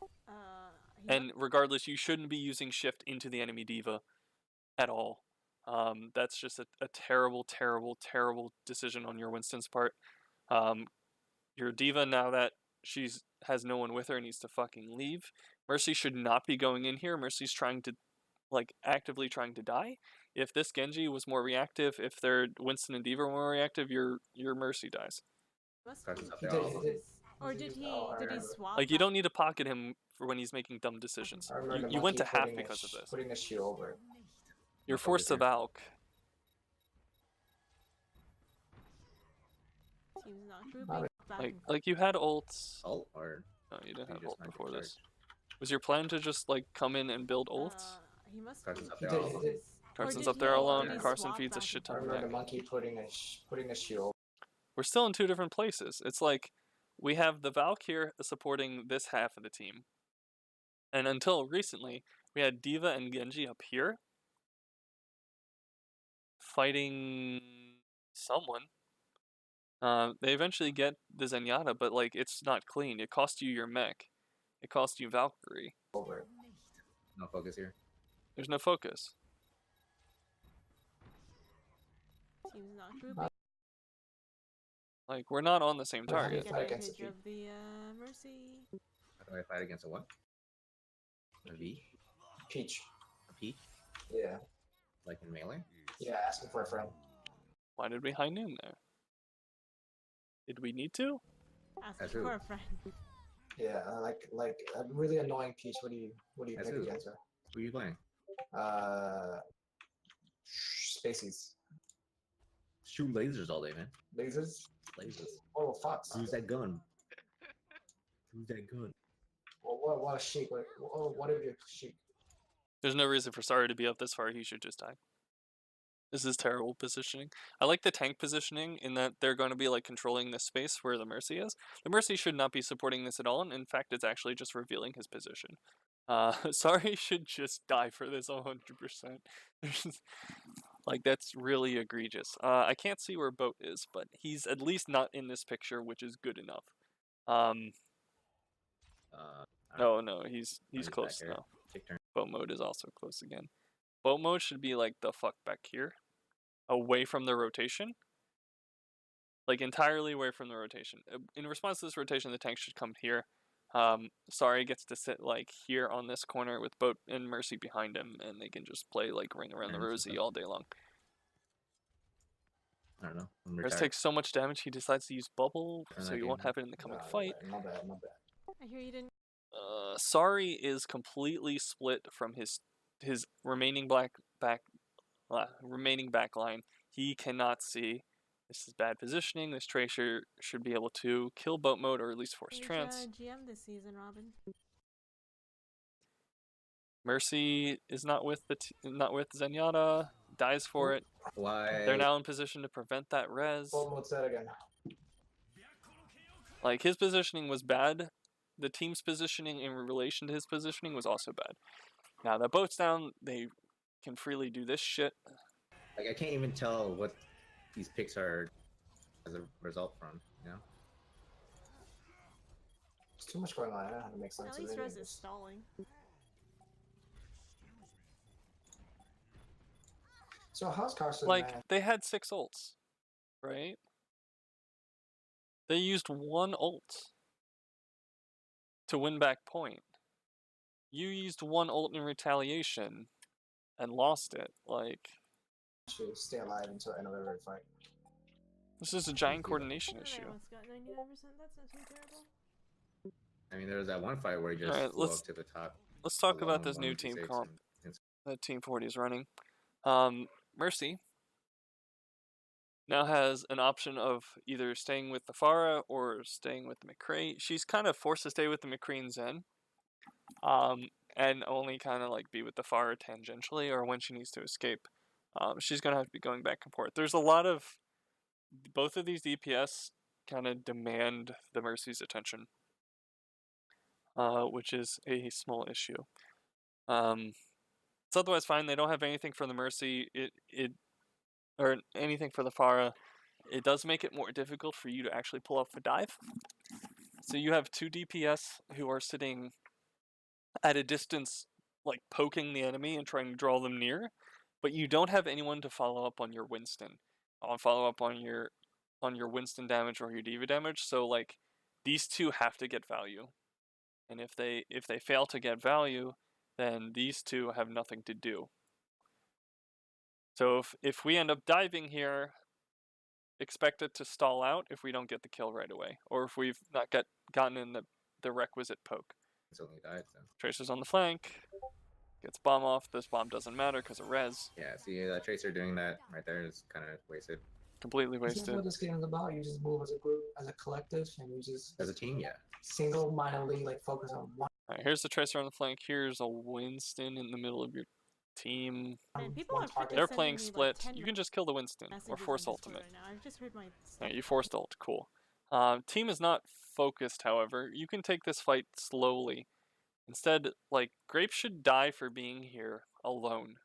And regardless, you shouldn't be using shift into the enemy diva at all. That's just a terrible, terrible, terrible decision on your Winston's part. Your diva, now that has no one with her, needs to fucking leave. Mercy should not be going in here. Mercy's trying to, like, actively trying to die. If this Genji was more reactive, if their Winston and Diva were more reactive, your Mercy dies. Or did he? Did he swap? Like, you don't need to pocket him for when he's making dumb decisions. I remember the You went to monkey half putting because of this. Putting the shield over it. You're forced to Valk. Seems not grouping. Like you had ults. ult, or No, you didn't you have just ult might before charge? this. Was your plan to just like come in and build ults? He must. Carson's up He there did- all he did. Carson's did up there he- alone. did he Carson swap feeds a back shit and ton I of remember the mech. monkey putting the shield. We're still in two different places. It's like we have the Valk here supporting this half of the team. And until recently, we had Diva and Genji up here fighting someone. They eventually get the Zenyatta, but like it's not clean. It cost you your mech. It cost you Valkyrie. Over it. no focus here. There's no focus. Seems not grouping. Like we're not on the same How do you target. fight against Advantage the of the Mercy. How do I fight against a what? A V? Peach. A P? Yeah. Like in melee? Yeah, asking for a friend. Why did we high noon there? Did we need to? Asking As who? for a friend. Yeah, like a really annoying Peach. What do you As pick who? against her? Who are you playing? Spaceys. Shoot lasers all day, man. Lasers. Lasers. Oh, fox. Use that gun. Use that gun. Well, what a sheik. What if you sheik? There's no reason for Sari to be up this far. He should just die. This is terrible positioning. I like the tank positioning in that they're going to be like controlling the space where the Mercy is. The Mercy should not be supporting this at all, and in fact, it's actually just revealing his position. Sari should just die for this 100%. Like, that's really egregious. I can't see where Boat is, but he's at least not in this picture, which is good enough. No, he's close back here. now. Take turn. Boat mode is also close again. Boat mode should be like the fuck back here, away from the rotation. Like entirely away from the rotation. In response to this rotation, the tank should come here. Sorry gets to sit like here on this corner with Boat and Mercy behind him, and they can just play like Ring Around the And Rosie all day long. I don't know. I'm Rez retired. takes so much damage, he decides to use Bubble, so you won't have it in the coming fight. My bad. I hear you didn't. Sorry is completely split from his remaining remaining back line. He cannot see. This is bad positioning. This Tracer should be able to kill Boat Mode or at least force Who's, trance. GM this season, Robin? Mercy is not with not with Zenyatta. Dies for it. Why? They're now in position to prevent that res. What's that again? Like his positioning was bad. The team's positioning in relation to his positioning was also bad. Now that Boat's down, they can freely do this shit. Like I can't even tell what these picks are as a result from. You know. There's too much going on. I don't know how to make sense At of least any of Rez is this. stalling. So how's Carson? Like they had 6 ults, right? They used 1 ult to win back point. You used 1 ult in retaliation and lost it. Like to stay alive until end of every fight. this is a giant coordination Alright, issue. Alex got 99%. That's not too terrible. I mean, there was that one fight where he just Alright, flew let's- up to the top. Let's talk about alone, this new 1 team 2 6, comp and that Team 40 is running. Mercy now has an option of either staying with the Pharah or staying with the McCree. She's kind of forced to stay with the McCree and Zen. And only kind of like be with the Pharah tangentially or when she needs to escape. She's going to have to be going back and forth. There's a lot of... Both of these DPS kind of demand the Mercy's attention. Which is a small issue. It's otherwise fine. They don't have anything for the Mercy. Or anything for the Pharah. It does make it more difficult for you to actually pull off a dive. So you have 2 DPS who are sitting at a distance, like poking the enemy and trying to draw them near, but you don't have anyone to follow up on your Winston. Follow up on your Winston damage or your Diva damage. So like these 2 have to get value. And if they fail to get value, then these 2 have nothing to do. So if we end up diving here, expect it to stall out if we don't get the kill right away, or if we've not gotten in the requisite poke. it's only died. So. Tracer's on the flank, gets bomb off. This bomb doesn't matter because of res. Yeah, see that Tracer doing that right there is kind of wasted. Completely This is wasted. what this game is about. You just move as a group, as a collective, and you just As a team, yeah. single-mindedly like focus on one. Alright, here's the Tracer on the flank. Here's a Winston in the middle of your team. Man, people one are freaking target. They're sending playing me, like, split. 10 You can just kill the Winston or messages force on Discord ultimate. right now. I've just heard my Yeah, you forced ult. Cool. Team is not focused, however. You can take this fight slowly. Instead, like, Grape should die for being here alone.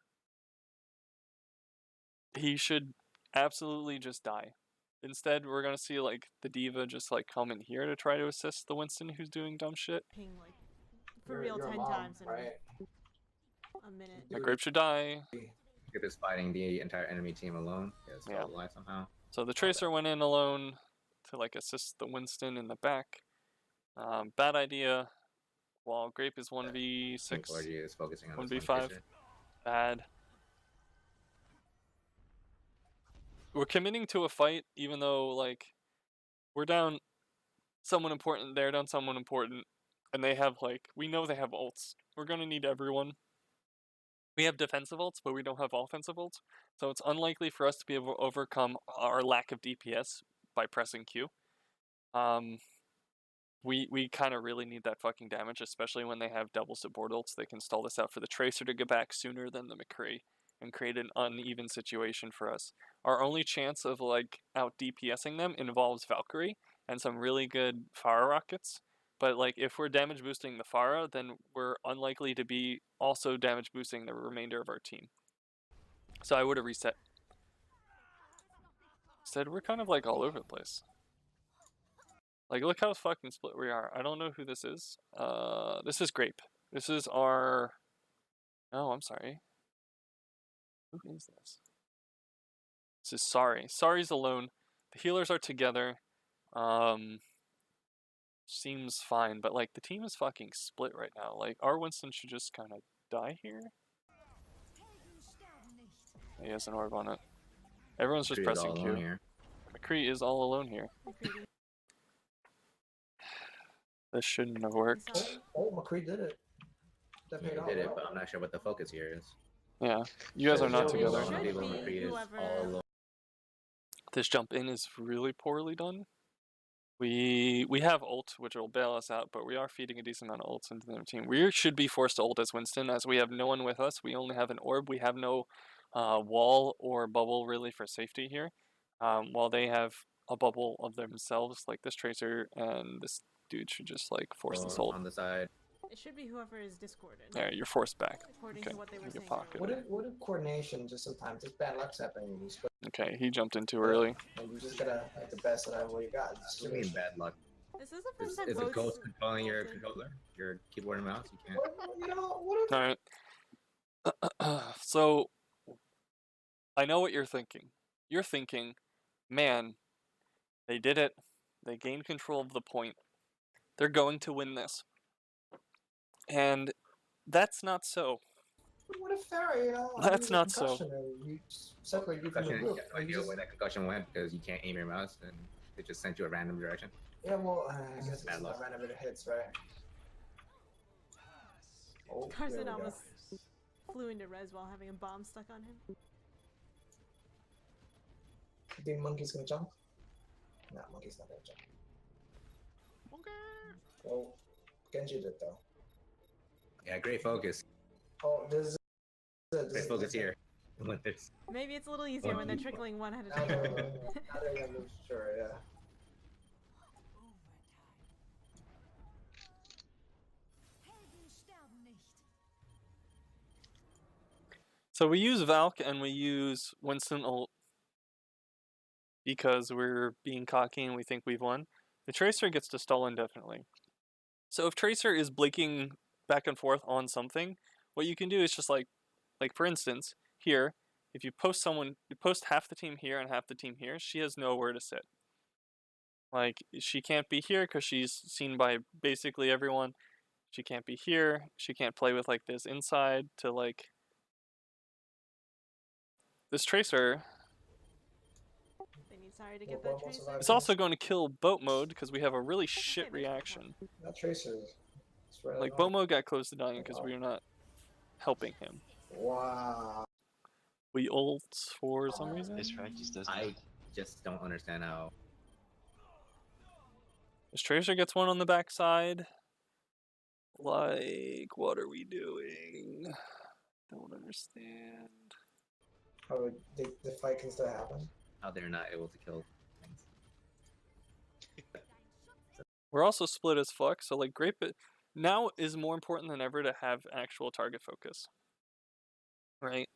He should absolutely just die. Instead, we're gonna see, like, the Diva just, like, come in here to try to assist the Winston who's doing dumb shit. ping like for real You're a 10 mom, times in right? a minute. The Grape should die. You're just fighting the entire enemy team alone. Yeah, it's Yeah. still alive somehow. So the Tracer went in alone to, like, assist the Winston in the back. Bad idea. While Grape is 1v6. T40 is focusing on this 1v5. one Tracer. Bad. We're committing to a fight, even though, like, we're down someone important, they're down someone important, and they have, like, we know they have ults. We're gonna need everyone. We have defensive ults, but we don't have offensive ults, so it's unlikely for us to be able to overcome our lack of DPS by pressing Q. We kind of really need that fucking damage, especially when they have double support ults. They can stall this out for the Tracer to get back sooner than the McCree and create an uneven situation for us. Our only chance of, like, out DPSing them involves Valkyrie and some really good Pharah rockets. But, like, if we're damage boosting the Pharah, then we're unlikely to be also damage boosting the remainder of our team. So I would have reset. Instead, we're kind of, like, all over the place. Like, look how fucking split we are. I don't know who this is. This is Grape. This is our... Oh, I'm sorry. Who is this? This is Sorry. Sorry's alone. The healers are together. seems fine, but like the team is fucking split right now. Like our Winston should just kind of die here. He has an orb on it. Everyone's just Creed pressing all alone Q. here. McCree is all alone here. McCready. This shouldn't have worked. Sorry. Oh, McCree did it. That He paid off. did it, well. but I'm not sure what the focus here is. Yeah, you guys are not It together. should People, be McCree is whoever- all alone. This jump in is really poorly done. We have ult, which will bail us out, but we are feeding a decent amount of ults into the team. We should be forced to ult as Winston, as we have no one with us. We only have an orb. We have no wall or bubble really for safety here. While they have a bubble of themselves, like this Tracer and this dude should just like force this ult. On the side. It should be whoever is discorded. There, you're forced back. According Okay, to what they were your saying. pocket. earlier. What if coordination just sometimes just bad luck's happening? You split Okay, he jumped in too early. and you just gotta make the best out of what you got. Just What do you mean bad luck? This is the first time Is a boats ghost controlling your ulted. controller? Your keyboard and mouse? You can't. You know, what if Alright. So, I know what you're thinking. You're thinking, man, they did it. They gained control of the point. They're going to win this. And that's not so. what if Farrah, you know, That's has a not so. concussion and you separate you from the Concussion, group? you have no You idea just- where that concussion went because you can't aim your mouse and it just sent you a random direction. Yeah, well, I guess Bad it's luck. not random, it hits, right? Oh, there Carson we go. almost flew into res while having a bomb stuck on him. You think Monkey's gonna jump? Nah, Monkey's not gonna jump. Oh, Genji did though. Yeah, great focus. Oh, this is it. Great focus here. With this. Maybe it's a little easier when they're trickling one at a Now time. they're gonna move, sure, yeah. So we use Valk and we use Winston ult because we're being cocky and we think we've won. The Tracer gets to stall indefinitely. So if Tracer is blinking back and forth on something, what you can do is just like for instance, here, if you post half the team here and half the team here, she has nowhere to sit. Like, she can't be here because she's seen by basically everyone. She can't be here. She can't play with like this inside to like this Tracer. They need Sorry to get that tracer. It's also going to kill boat mode because we have a really shit reaction. That tracer. It's right Like on. boat mode got close to dying because we are not helping him. Wow. We ult for some reason. This practice doesn't. I just don't understand how. This Tracer gets one on the backside. Like, what are we doing? Don't understand. How would the fight can still happen? How they're not able to kill things. We're also split as fuck, so like great, but now is more important than ever to have actual target focus. Right?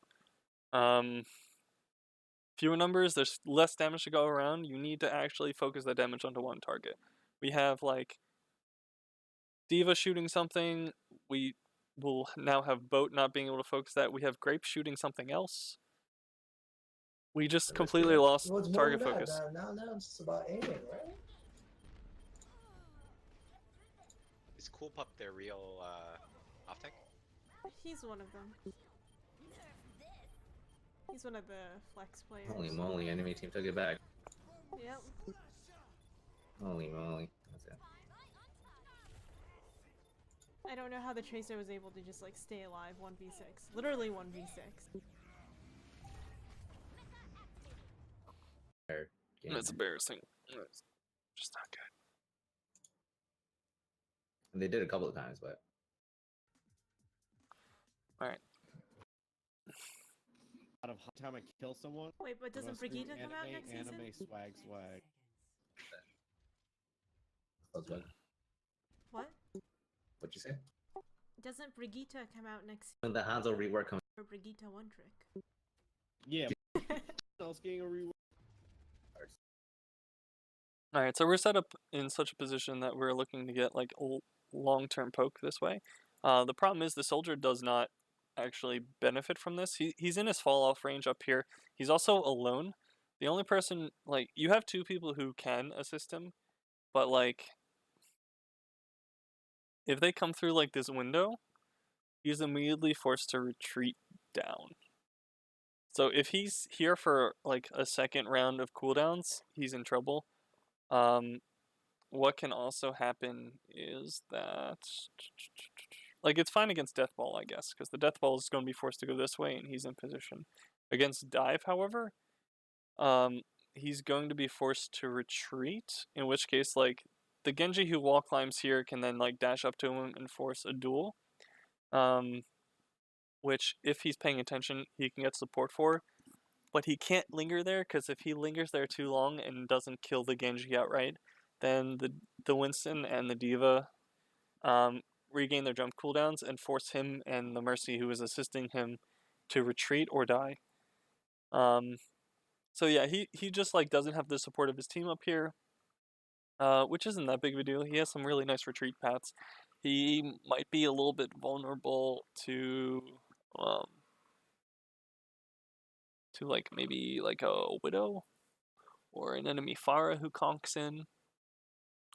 Fewer numbers, there's less damage to go around. You need to actually focus that damage onto one target. We have like Diva shooting something. We will now have Boat not being able to focus that. We have Grape shooting something else. We just completely lost Well, it's more target than that. focus. Now it's just about aiming, right? Is Cool Pup their real off tank? He's one of them. He's one of the flex players. Holy moly, enemy team took it back. Yep. Holy moly. That's it. I don't know how the Tracer was able to just like stay alive 1v6. Literally 1v6. Fair game. That's embarrassing. It's just not good. And they did a couple of times, but Alright. Out of time I kill someone. Wait, but doesn't must do Brigitte come out anime, next season? Anime swag swag. that was good. What? What'd you say? Doesn't Brigitte come out next When the Hanzo rework comes, for Brigitte One Trick? Yeah. I was getting a reward. Alright, so we're set up in such a position that we're looking to get like a long-term poke this way. The problem is the soldier does not actually benefit from this. He's in his fall-off range up here. He's also alone. The only person, like, you have two people who can assist him, but like, if they come through like this window, he's immediately forced to retreat down. So if he's here for like a second round of cooldowns, he's in trouble. What can also happen is that, like, it's fine against Death Ball, I guess, because the Death Ball is going to be forced to go this way, and he's in position. Against Dive, however, he's going to be forced to retreat, in which case, like, the Genji who wall climbs here can then, like, dash up to him and force a duel. Which, if he's paying attention, he can get support for. But he can't linger there, because if he lingers there too long and doesn't kill the Genji outright, then the Winston and the D.Va regain their jump cooldowns and force him and the Mercy who is assisting him to retreat or die. So yeah, he just like doesn't have the support of his team up here, which isn't that big of a deal. He has some really nice retreat paths. He might be a little bit vulnerable to like maybe like a Widow or an enemy Pharah who conks in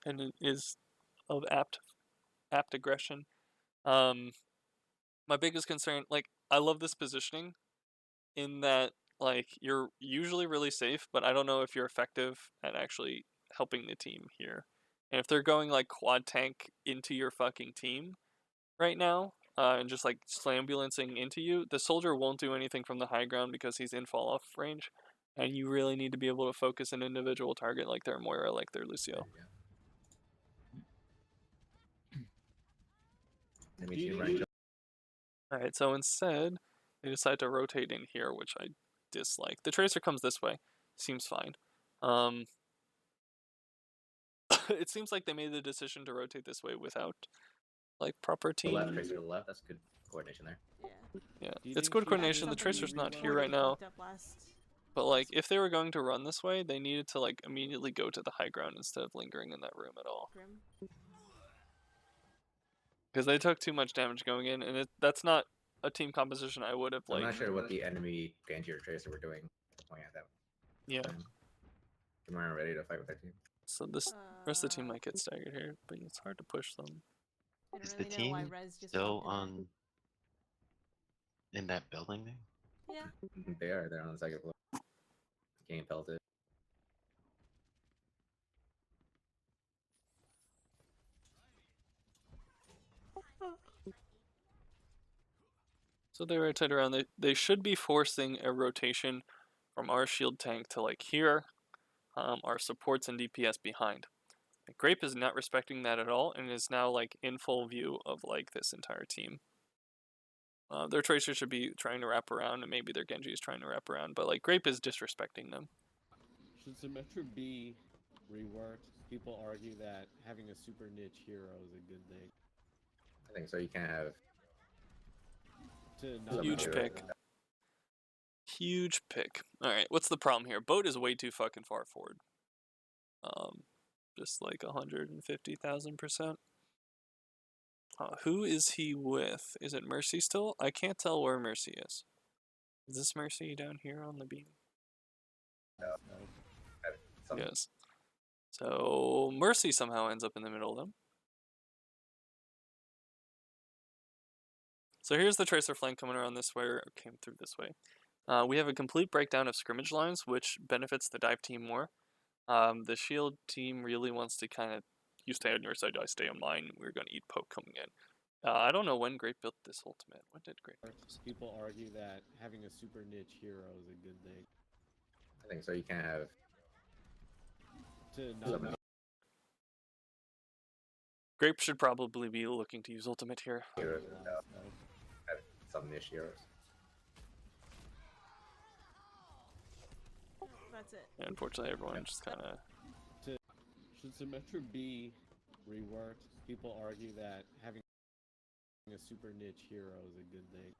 and is of apt aggression. My biggest concern, like, I love this positioning in that, like, you're usually really safe, but I don't know if you're effective at actually helping the team here. And if they're going like quad tank into your fucking team right now, and just like slambulancing into you, the soldier won't do anything from the high ground because he's in fall off range, and you really need to be able to focus an individual target like their Moira, like their Lucio. Alright, so instead, they decide to rotate in here, which I dislike. The Tracer comes this way. Seems fine. It seems like they made the decision to rotate this way without, like, proper team. The left, Tracer to the left, that's good coordination there. Yeah. Yeah, it's good coordination. The Tracer's not here right now. But, like, if they were going to run this way, they needed to, like, immediately go to the high ground instead of lingering in that room at all. Because they took too much damage going in, and that's not a team composition I would have, like... I'm not sure what the enemy Genji or Tracer were doing point at that. Yeah. They weren't ready to fight with their team. So this rest of the team might get staggered here, but it's hard to push them. Is the team still on in that building there? Yeah. They are. They're on the second floor. Getting pelted. So they rotate around. They should be forcing a rotation from our shield tank to like here, our supports and DPS behind. Grape is not respecting that at all and is now like in full view of like this entire team. Their Tracer should be trying to wrap around, and maybe their Genji is trying to wrap around, but like Grape is disrespecting them. Should Symmetra be reworked? People argue that having a super niche hero is a good thing. I think so. You can't have huge pick. Huge pick. Alright, what's the problem here? Boat is way too fucking far forward. Just like 150,000%. Who is he with? Is it Mercy still? I can't tell where Mercy is. Is this Mercy down here on the beam? Yes. So Mercy somehow ends up in the middle of them. So here's the Tracer flank coming around this way, or came through this way. We have a complete breakdown of scrimmage lines, which benefits the dive team more. The shield team really wants to kind of, you stay on your side, I stay on mine. We're going to eat poke coming in. I don't know when Grape built this ultimate. When did Grape build this? People argue that having a super niche hero is a good thing. I think so. You can't have Grape should probably be looking to use ultimate here. heroes without some niche heroes. That's it. And unfortunately, everyone just kind of... Should Symmetra be reworked? People argue that having a super niche hero is a good thing.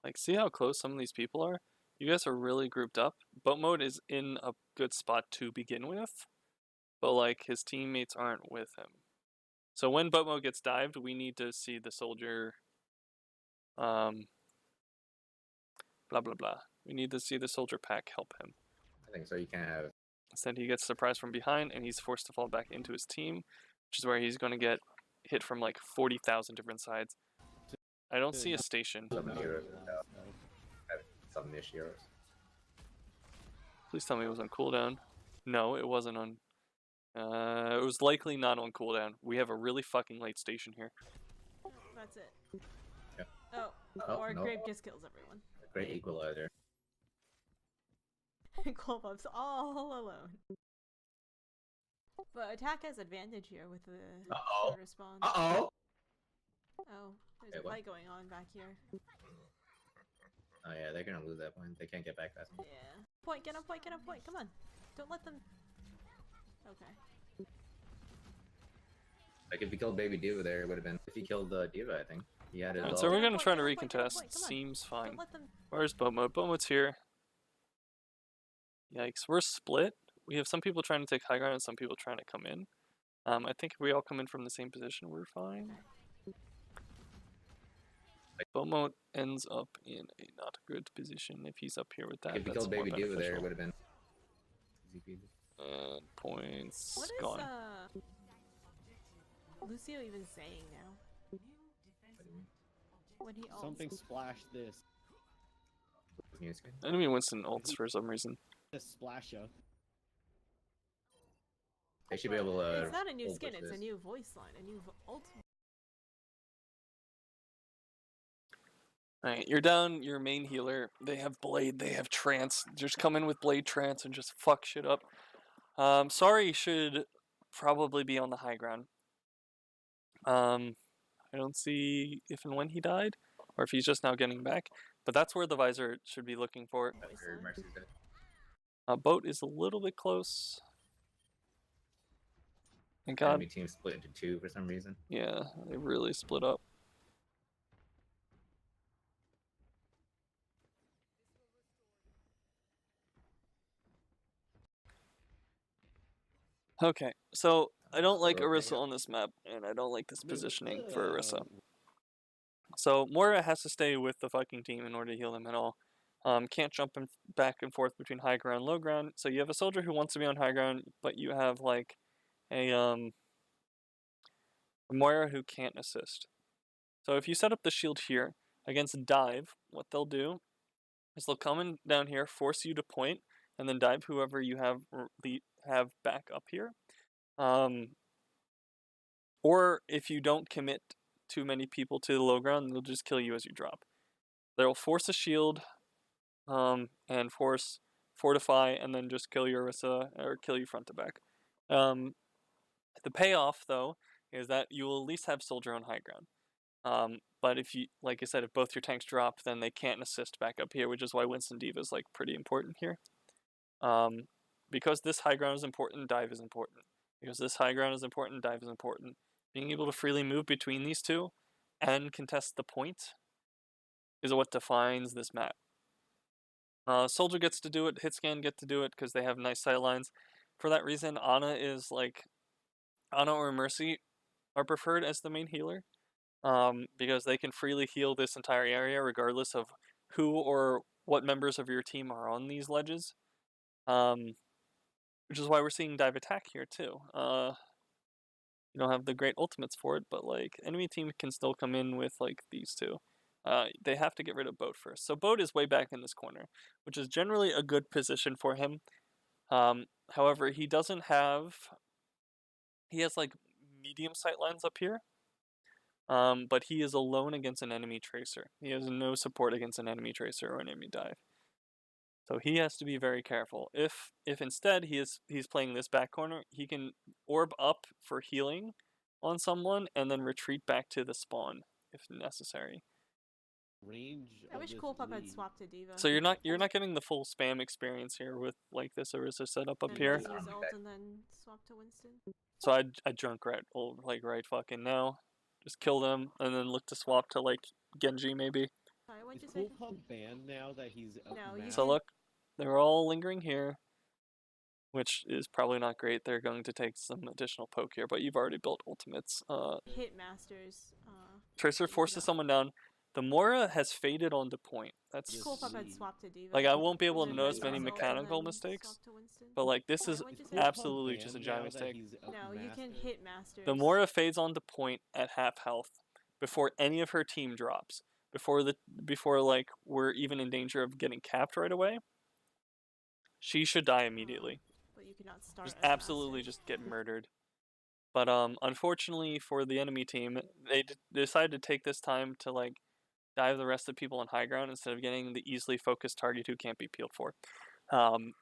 Like, see how close some of these people are? You guys are really grouped up. Boat mode is in a good spot to begin with, but like his teammates aren't with him. So when boat mode gets dived, we need to see the soldier, blah blah blah. We need to see the soldier pack help him. I think so. You can't have. Instead, he gets surprised from behind, and he's forced to fall back into his team, which is where he's going to get hit from like 40,000 different sides. I don't see a station. Some heroes have some niche heroes. Please tell me it was on cooldown. No, it wasn't on. It was likely not on cooldown. We have a really fucking late station here. That's it. Yeah. Oh, Oh, or no. Grape just kills everyone. Great equalizer. Clove-up's all alone. But attack has advantage here with the short response. Uh-oh! Oh, there's Wait, a what? fight going on back here. Oh yeah, they're gonna lose that point. They can't get back fast enough. Yeah. Point, get on point, get on point. Come on. Don't let them... Okay. Like if he killed Baby Diva there, it would have been. If he killed Diva, I think he had his. Alright, all- so we're gonna Point, try to get on point, get on recontest. point, come on. Seems fine. Don't let them... Where's Bomo? Bomo's here. Yikes, we're split. We have some people trying to take high ground and some people trying to come in. I think if we all come in from the same position, we're fine. Bomo ends up in a not good position if he's up here with that. If he That's killed more Baby Diva there, beneficial. it would have been. Easy peasy. And points What is, gone. Lucio even saying now? When he ults? Something splashed this. New skin. Enemy Winston ults for some reason. This splasher. They should be able to. It's not a new hold skin, push it's a this. new voice line, a new ult. Alright, you're down your main healer. They have Blade, they have Trance. Just come in with Blade Trance and just fuck shit up. Sorry should probably be on the high ground. I don't see if and when he died, or if he's just now getting back. But that's where the visor should be looking for. I heard Mercy's dead. Boat is a little bit close. Thank God. Enemy team split into two for some reason. Yeah, they really split up. Okay, so I don't like Okay. Orisa on this map, and I don't like this positioning for Orisa. So Moira has to stay with the fucking team in order to heal them at all. Can't jump back and forth between high ground, low ground. So you have a soldier who wants to be on high ground, but you have like a Moira who can't assist. So if you set up the shield here against dive, what they'll do is they'll come in down here, force you to point, and then dive whoever you have back up here. Or if you don't commit too many people to the low ground, they'll just kill you as you drop. They'll force a shield, and fortify, and then just kill your Orisa, or kill you front to back. The payoff, though, is that you will at least have soldier on high ground. But if you, like I said, if both your tanks drop, then they can't assist back up here, which is why Winston Diva is like pretty important here. Because this high ground is important, dive is important. Because this high ground is important, dive is important. Being able to freely move between these two and contest the point is what defines this map. Soldier gets to do it, Hitscan get to do it because they have nice sight lines. For that reason, Ana or Mercy are preferred as the main healer. Because they can freely heal this entire area regardless of who or what members of your team are on these ledges. Which is why we're seeing dive attack here too. You don't have the great ultimates for it, but like enemy team can still come in with like these two. They have to get rid of Boat first. So Boat is way back in this corner, which is generally a good position for him. However, he has like medium sight lines up here. But he is alone against an enemy tracer. He has no support against an enemy tracer or an enemy dive. So he has to be very careful. If instead he's playing this back corner, he can orb up for healing on someone and then retreat back to the spawn if necessary. Range. I wish Coolpup had swapped to Diva. So you're not getting the full spam experience here with like this Orisa setup up and here. Use ult and then swap to Winston. So I junk right fucking now. Just kill them and then look to swap to like Genji maybe. Sorry, what'd you Is say? Coolpup banned now that he's up No, you map? So look, they're all lingering here, which is probably not great. They're going to take some additional poke here, but you've already built ultimates. Hit masters. Tracer forces someone down. The Mora has faded onto point. That's Yes. Cool if I had swapped to Diva. like I won't be able and to then notice Red many Buff and mechanical then mistakes, swap to Winston. but like this is Why don't you say absolutely Bam just a now giant that mistake. he's up No, you can master. hit masters. The Mora fades onto point at half health before any of her team drops. Before like we're even in danger of getting capped right away. She should die immediately. But you cannot start. Just as a absolutely master. just get murdered. But unfortunately for the enemy team, they decided to take this time to like dive the rest of the people on high ground instead of getting the easily focused target who can't be peeled for. And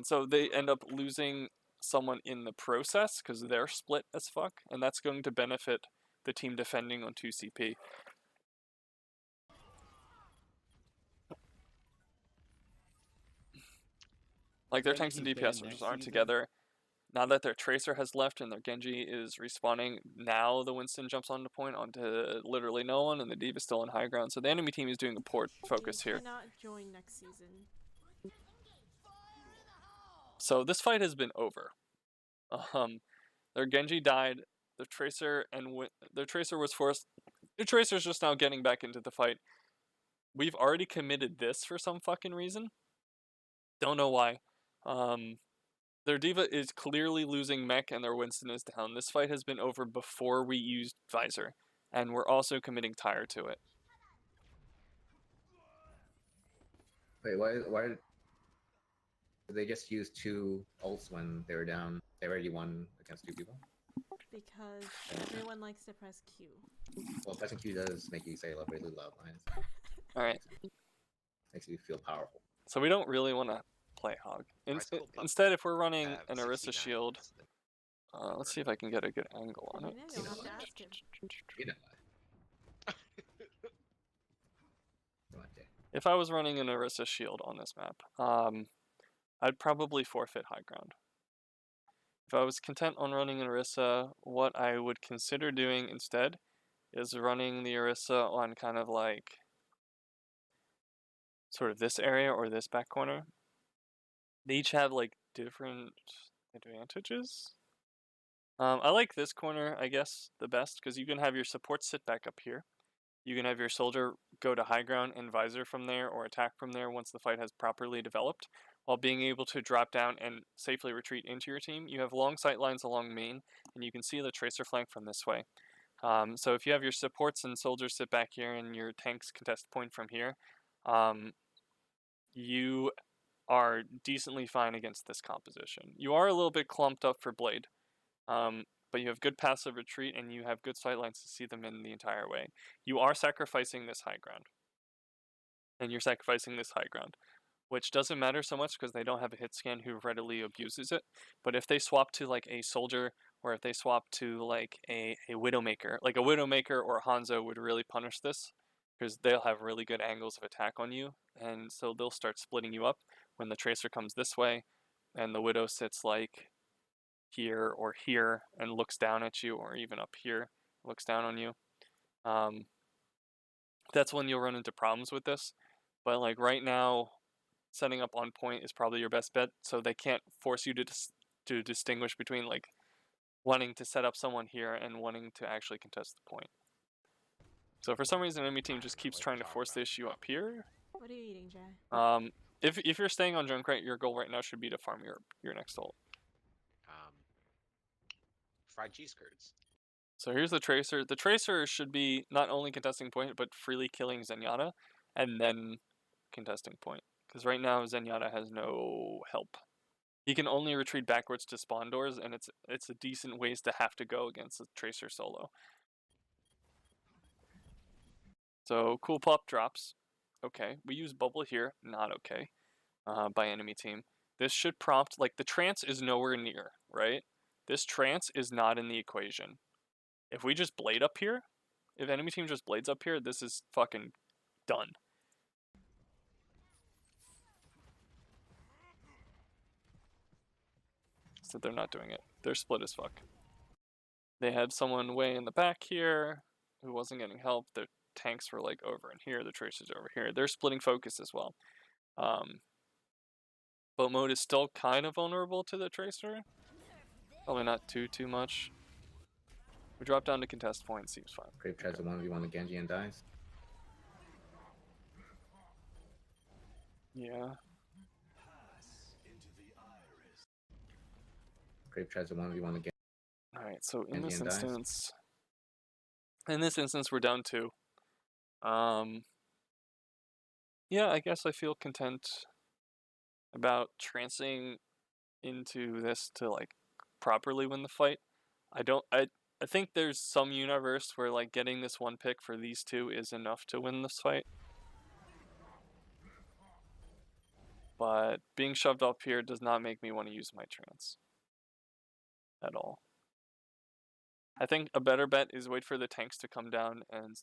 so they end up losing someone in the process because they're split as fuck, and that's going to benefit the team defending on 2CP. Like their tanks and DPS just aren't together. Now that their Tracer has left and their Genji is respawning, now the Winston jumps onto point onto literally no one, and the Diva's still on high ground. So the enemy team is doing a poor focus You here. cannot join next season. So this fight has been over. Their Genji died. The Tracer their Tracer was forced. The Tracer's just now getting back into the fight. We've already committed this for some fucking reason. Don't know why. Their Diva is clearly losing mech and their Winston is down. This fight has been over before we used Visor, and we're also committing Tire to it. Wait, why did they just use 2 ults when they were down? They already won against 2 people? Because everyone likes to press Q. Well, pressing Q does make you say really loud lines. Alright. Makes you feel powerful. So we don't really want to play Hog. Instead, if we're running an Orisa shield, let's see if I can get a good angle on it. You'll have to ask him. You know. Come on, Jay. If I was running an Orisa shield on this map, I'd probably forfeit high ground. If I was content on running an Orisa, what I would consider doing instead is running the Orisa on kind of like sort of this area or this back corner. They each have like different advantages. I like this corner, I guess, the best because you can have your support sit back up here. You can have your soldier go to high ground and visor from there or attack from there once the fight has properly developed, while being able to drop down and safely retreat into your team. You have long sight lines along main, and you can see the Tracer flank from this way. So if you have your supports and soldiers sit back here and your tanks contest point from here, you are decently fine against this composition. You are a little bit clumped up for Blade, but you have good passive retreat and you have good sight lines to see them in the entire way. You are sacrificing this high ground. And you're sacrificing this high ground, which doesn't matter so much because they don't have a hit scan who readily abuses it. But if they swap to like a soldier, or if they swap to like a Widowmaker, like a Widowmaker or Hanzo would really punish this because they'll have really good angles of attack on you. And so they'll start splitting you up when the Tracer comes this way and the Widow sits like here or here and looks down at you, or even up here looks down on you. That's when you'll run into problems with this. But like right now, setting up on point is probably your best bet, so they can't force you to distinguish between like wanting to set up someone here and wanting to actually contest the point. So for some reason, enemy team just keeps trying to force the issue up here. What are you eating, Jay? If you're staying on Junkrat, your goal right now should be to farm your next ult. Fried cheese curds. So here's the Tracer. The Tracer should be not only contesting point, but freely killing Zenyatta, and then contesting point. Because right now, Zenyatta has no help. He can only retreat backwards to spawn doors, and it's a decent ways to have to go against the Tracer solo. So cool pop drops. Okay, we use bubble here. Not okay. By enemy team. This should prompt, like the trance is nowhere near, right? This trance is not in the equation. If we just blade up here, if enemy team just blades up here, this is fucking done. So they're not doing it. They're split as fuck. They had someone way in the back here who wasn't getting help. Their tanks were like over in here. The Tracer's over here. They're splitting focus as well. Boat mode is still kind of vulnerable to the Tracer. Probably not too much. We drop down to contest point, seems fine. Grape tries to 1v1 the Genji and dies. Yeah. Grape tries to 1v1 again. Alright, so in And this Ian dies. instance, we're down 2. Yeah, I guess I feel content about trancing into this to like properly win the fight. I think there's some universe where like getting this 1 pick for these 2 is enough to win this fight. But being shoved up here does not make me want to use my trance at all. I think a better bet is wait for the tanks to come down and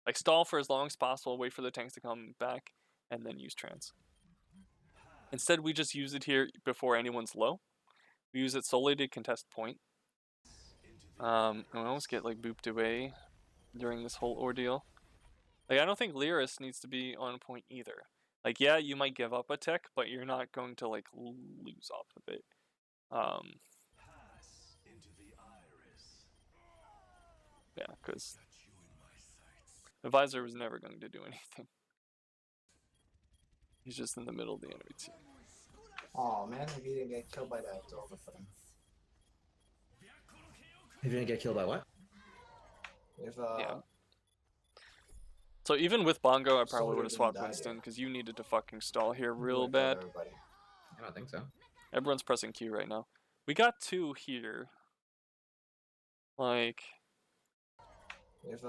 like stall for as long as possible, wait for the tanks to come back, and then use trance. Instead, we just use it here before anyone's low. We use it solely to contest point. And we almost get like booped away during this whole ordeal. Like I don't think Lyris needs to be on point either. Like yeah, you might give up a tick, but you're not going to like lose off of it. Yeah, because the Visor was never going to do anything. He's just in the middle of the enemy team. Oh man, if he didn't get killed by that, it's over for him. If you didn't get killed by what? If Yeah. So even with Bongo, I probably Soldier would have didn't swapped die Winston there. because you needed to fucking stall here he real would've killed bad. everybody. I don't think so. Everyone's pressing Q right now. We got 2 here. Like, If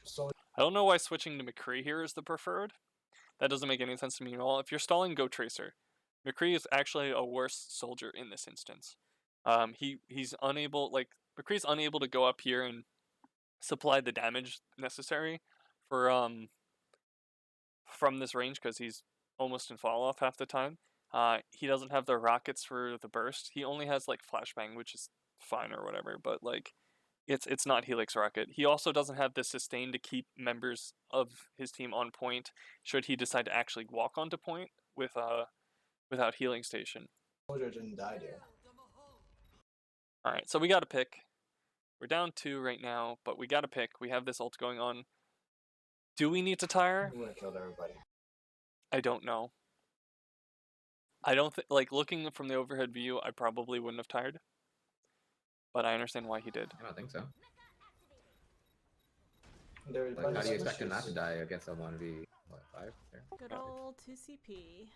Soldier I don't know why switching to McCree here is the preferred. That doesn't make any sense to me at all. If you're stalling, go Tracer. McCree is actually a worse soldier in this instance. He's unable, like, McCree's unable to go up here and supply the damage necessary for from this range because he's almost in fall off half the time. He doesn't have the rockets for the burst. He only has like flashbang, which is fine or whatever, but like it's not Helix rocket. He also doesn't have the sustain to keep members of his team on point should he decide to actually walk onto point with without healing station. didn't die there. All right, so we got to pick. We're down 2 right now, but we got to pick. We have this ult going on. Do we need to tire? He would have killed everybody. I don't know. I don't think, like, looking from the overhead view, I probably wouldn't have tired. But I understand why he did. I don't think so. There's Like, how do you expect him switches. not to die against a 1v5 there? Good old 2CP.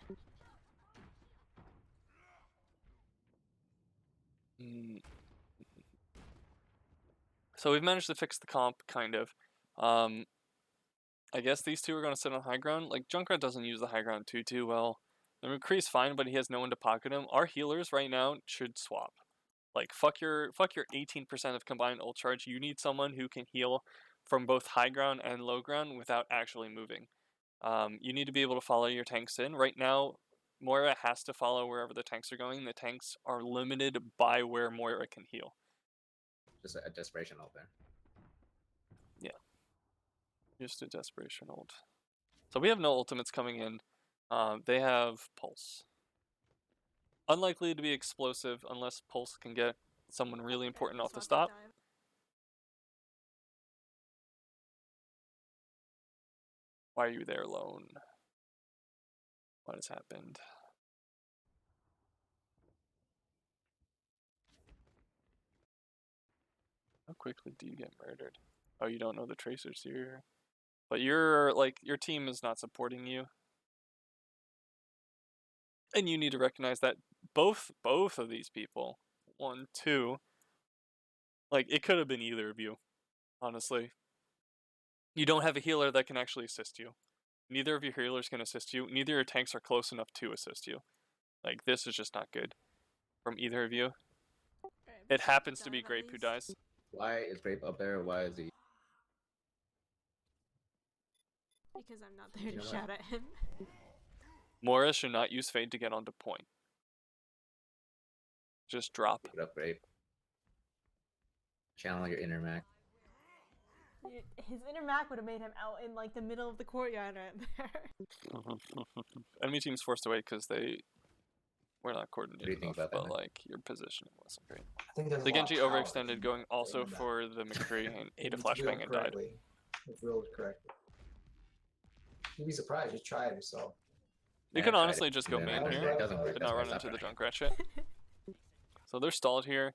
So we've managed to fix the comp, kind of. I guess these 2 are going to sit on high ground. Like, Junkrat doesn't use the high ground too well. The McCree's fine, but he has no one to pocket him. Our healers right now should swap. Like, fuck your 18% of combined ult charge. You need someone who can heal from both high ground and low ground without actually moving. You need to be able to follow your tanks in. Right now, Moira has to follow wherever the tanks are going. The tanks are limited by where Moira can heal. Just a desperation ult there. Yeah. Just a desperation ult. So we have no ultimates coming in. They have Pulse. Unlikely to be explosive unless Pulse can get someone really important off the stop. Why are you there alone? What has happened? How quickly do you get murdered? Oh, you don't know the Tracer's here. But you're, like, your team is not supporting you. And you need to recognize that both of these people, 1, 2, like, it could have been either of you, honestly. You don't have a healer that can actually assist you. Neither of your healers can assist you. Neither of your tanks are close enough to assist you. Like, this is just not good from either of you. It happens to be Grape who dies. Why is Grape up there? Why is he? Because I'm not there You to know shout what? at him. Moira should not use Fade to get onto point. Just drop. Keep it up, Grape. Channel your inner Mac. His inner Mac would have made him out in like the middle of the courtyard right there. Enemy team's forced away because they were not What do you coordinated think enough, about that, but Nick? like your positioning wasn't great. I think there's The a lot of Genji power overextended, going also in that. for the McCree and ate a If it's wielded flashbang and died. correctly, if wielded correctly. You'd be surprised. Just try it yourself. You Yeah, can I tried honestly it, just and go then main it here. doesn't work. Did That's not why I run into stopped the running. Junkrat shit. So they're stalled here.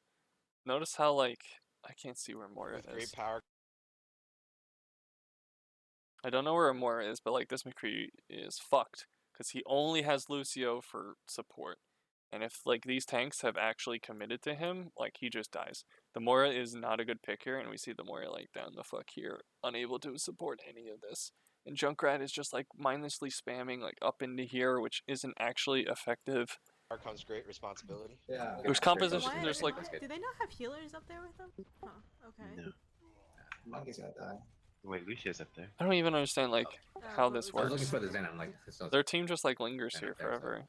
Notice how, like, I can't see where Moira With great is. power. I don't know where Moira is, but, like, this McCree is fucked. Because he only has Lucio for support. And if, like, these tanks have actually committed to him, like, he just dies. The Moira is not a good pick here, and we see the Moira, like, down the fuck here, unable to support any of this. And Junkrat is just, like, mindlessly spamming, like, up into here, which isn't actually effective. There comes great responsibility. Yeah. There's Great composition, focus. there's, like, That's good. Do they not have healers up there with them? Huh. Okay. No. Monkey's gonna die. Wait, Lucio's up there. I don't even understand, like, how what this was I was works. looking for the Zen. I'm like, this Their team just, like, lingers Zen here up there, so- forever.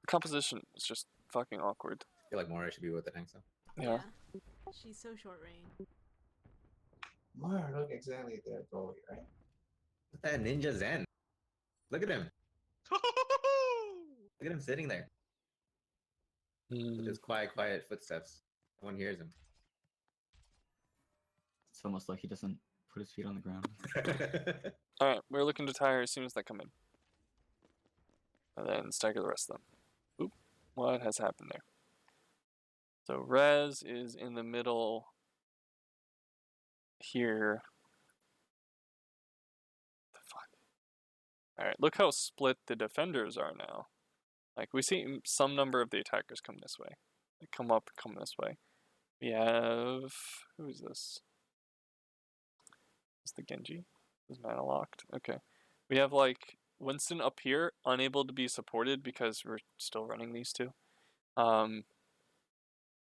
The composition is just fucking awkward. I feel like Moira should be with the tanks though. Yeah. She's so short range. Moira look exactly at that goalie, right? That ninja Zen. Look at him. Look at him sitting there with his quiet footsteps. No one hears him. It's almost like he doesn't put his feet on the ground. Alright, we're looking to tire as soon as they come in. And then stagger the rest of them. Oop, what has happened there? So Rez is in the middle here. The fuck? Alright, look how split the defenders are now. Like, we see some number of the attackers come this way. They come up, come this way. We have... who is this? Is the Genji? Is mana locked? Okay. We have, like, Winston up here, unable to be supported because we're still running these two.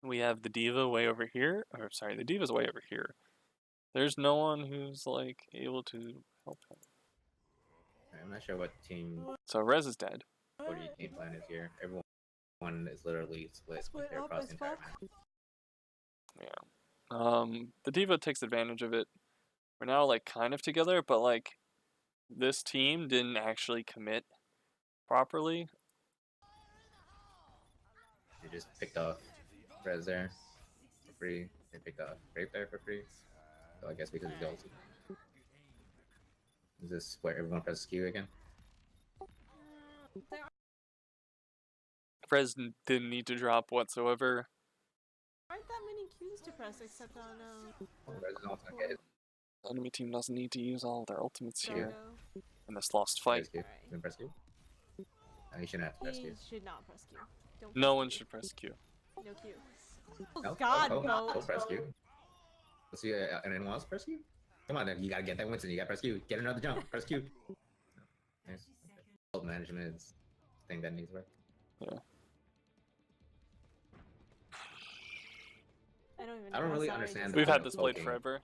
We have the D.Va way over here. Or, sorry, the D.Va's way over here. There's no one who's, like, able to help him. I'm not sure what team So Rez is dead. 40 game plan is here. Everyone is literally split Split here up across as the entire fuck. map. Yeah. The D.Va takes advantage of it. We're now, like, kind of together, but, like, this team didn't actually commit properly. They just picked off Rez there for free. They picked off Grape there for free. So I guess because of the ulti. Is this where everyone presses Q again? Rez didn't need to drop whatsoever. Aren't that many Qs to press except on Rez is also gonna get his Enemy team doesn't need to use all of their ultimates here Doggo? in this lost fight. press Q. Alright. Then press Q. You shouldn't have to press He Q. should not press Q. Don't No press one Q. should press Q. No Q. Oh, No? God, Go goat. press Q. Let's see, and anyone else press Q? Come on, then you gotta get that Winston. You gotta press Q. Get another jump. Press Q. Nice. Ult management is the thing that needs work. I don't really how Sari understand does the We've that. had this blade poking. forever.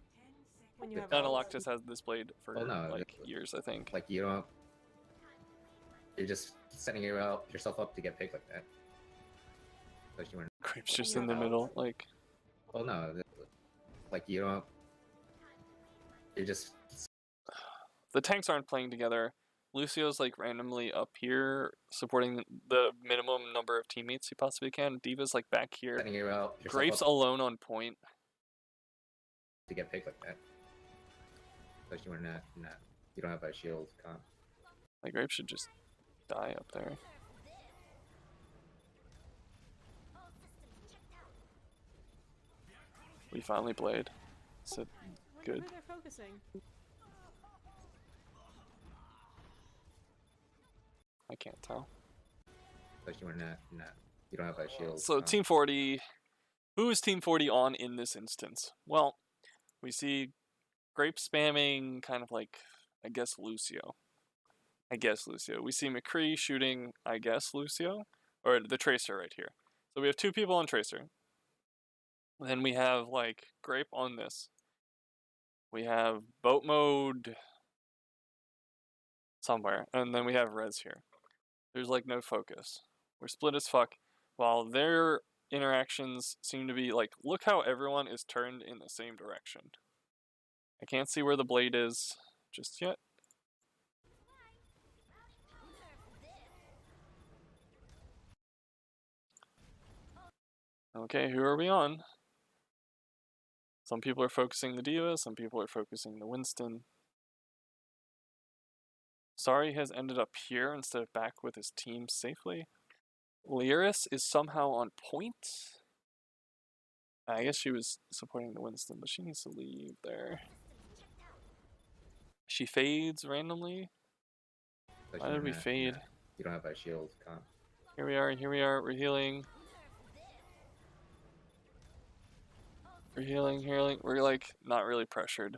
When you have Analoctus has this blade for Well, no, like years, I think. Like you don't. You're just setting yourself up to get picked like that. Especially when. Grape's just in the middle, like. Well, no, like you don't. You're just. The tanks aren't playing together. Lucio's like randomly up here, supporting the minimum number of teammates he possibly can. D.Va's like back here. Setting yourself Grape's up alone on point. to get picked like that. Especially when you don't have a shield comp. Like Grape should just die up there. We finally played. So good. Where they're focusing. I can't tell. Especially when you don't have a shield. So comp. Team 40, who is Team 40 on in this instance? Well, we see Grape spamming kind of like, I guess, Lucio. We see McCree shooting, I guess, Lucio, or the Tracer right here. So we have two people on Tracer. Then we have like Grape on this. We have boat mode somewhere, and then we have Rez here. There's like no focus. We're split as fuck. While their interactions seem to be like, look how everyone is turned in the same direction. I can't see where the blade is just yet. Okay, who are we on? Some people are focusing the Diva, some people are focusing the Winston. Sari has ended up here instead of back with his team safely. Lyris is somehow on point. I guess she was supporting the Winston, but she needs to leave there. She fades randomly. But Why did we fade? You don't have a shield comp. Here we are, we're healing. We're healing. We're like not really pressured.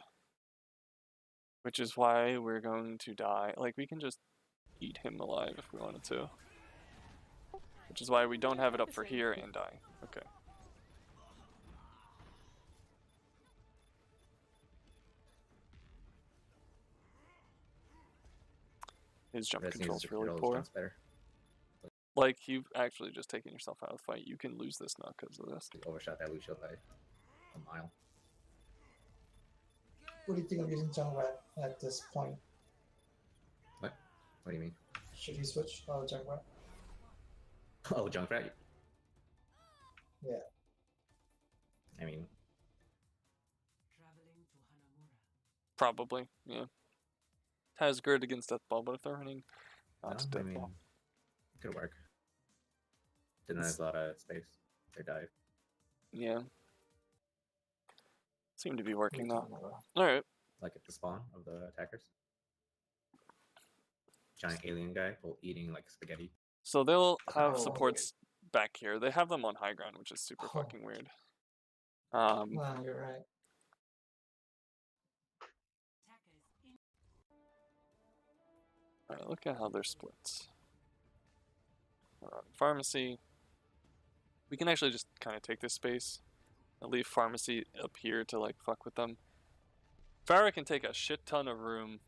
Which is why we're going to die. Like we can just eat him alive if we wanted to. Which is why we don't have it up for here and die. Okay. His jump control's really poor. Like, you've actually just taken yourself out of the fight. You can lose this now because of this. You overshot that Lucio by a mile. What do you think of using Junkrat at this point? What? What do you mean? Should you switch Junkrat? Oh, Junkrat? Yeah. I mean... Probably, yeah. Has grid against Deathball, but if they're running not I mean, Deathball. it could work. Didn't have a lot of space. They dive. Yeah. Seem to be working though. Alright. Like at the spawn of the attackers. Giant alien guy eating like spaghetti. So they'll have supports back here. They have them on high ground, which is super fucking weird. Wow, you're right. Alright, look at how they're split. Pharmacy. We can actually just kind of take this space and leave Pharmacy up here to like fuck with them. Farah can take a shit ton of room